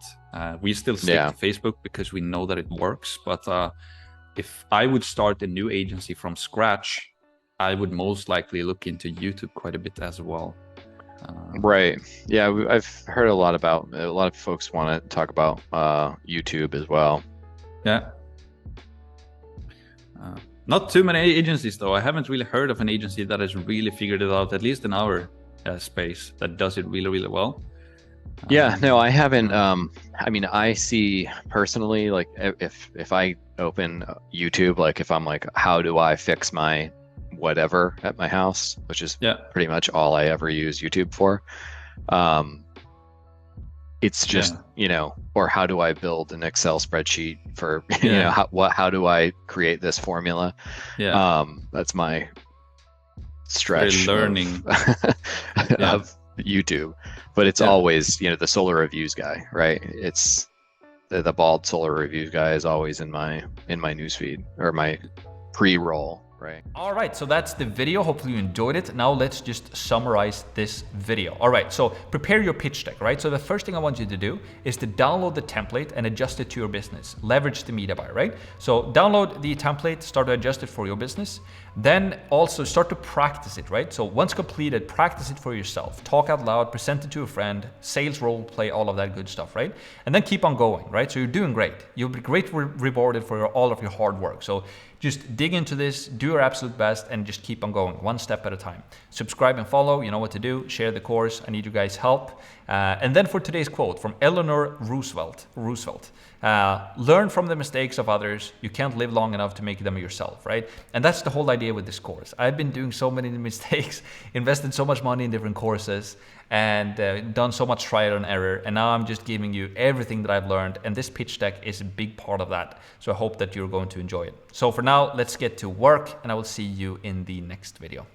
We still stick to Facebook because we know that it works, but if I would start a new agency from scratch, I would most likely look into YouTube quite a bit as well. Right. Yeah, I've heard a lot of folks want to talk about YouTube as well. Yeah. Not too many agencies though. I haven't really heard of an agency that has really figured it out, at least in our space, that does it really, really well. No, I haven't. I mean, I see personally, like if I open YouTube, like if I'm like, how do I fix my whatever at my house, which is pretty much all I ever use YouTube for. It's just, or how do I build an Excel spreadsheet for, how do I create this formula? That's my stretch learning of YouTube, but it's always, the solar reviews guy, right? It's the bald solar reviews guy is always in my newsfeed or my pre-roll. Right. All right, so that's the video. Hopefully you enjoyed it. Now let's just summarize this video. All right, so prepare your pitch deck, right? So the first thing I want you to do is to download the template and adjust it to your business. Leverage the media buyer, right? So download the template, start to adjust it for your business. Then also start to practice it, right? So once completed, practice it for yourself. Talk out loud, present it to a friend, sales role play, all of that good stuff, right? And then keep on going, right? So you're doing great. You'll be greatly rewarded for all of your hard work. So just dig into this, do your absolute best, and just keep on going, one step at a time. Subscribe and follow, you know what to do. Share the course, I need you guys' help. And then for today's quote from Eleanor Roosevelt, learn from the mistakes of others. You can't live long enough to make them yourself, right? And that's the whole idea with this course. I've been doing so many mistakes, invested so much money in different courses, and done so much trial and error. And now I'm just giving you everything that I've learned. And this pitch deck is a big part of that. So I hope that you're going to enjoy it. So for now, let's get to work, and I will see you in the next video.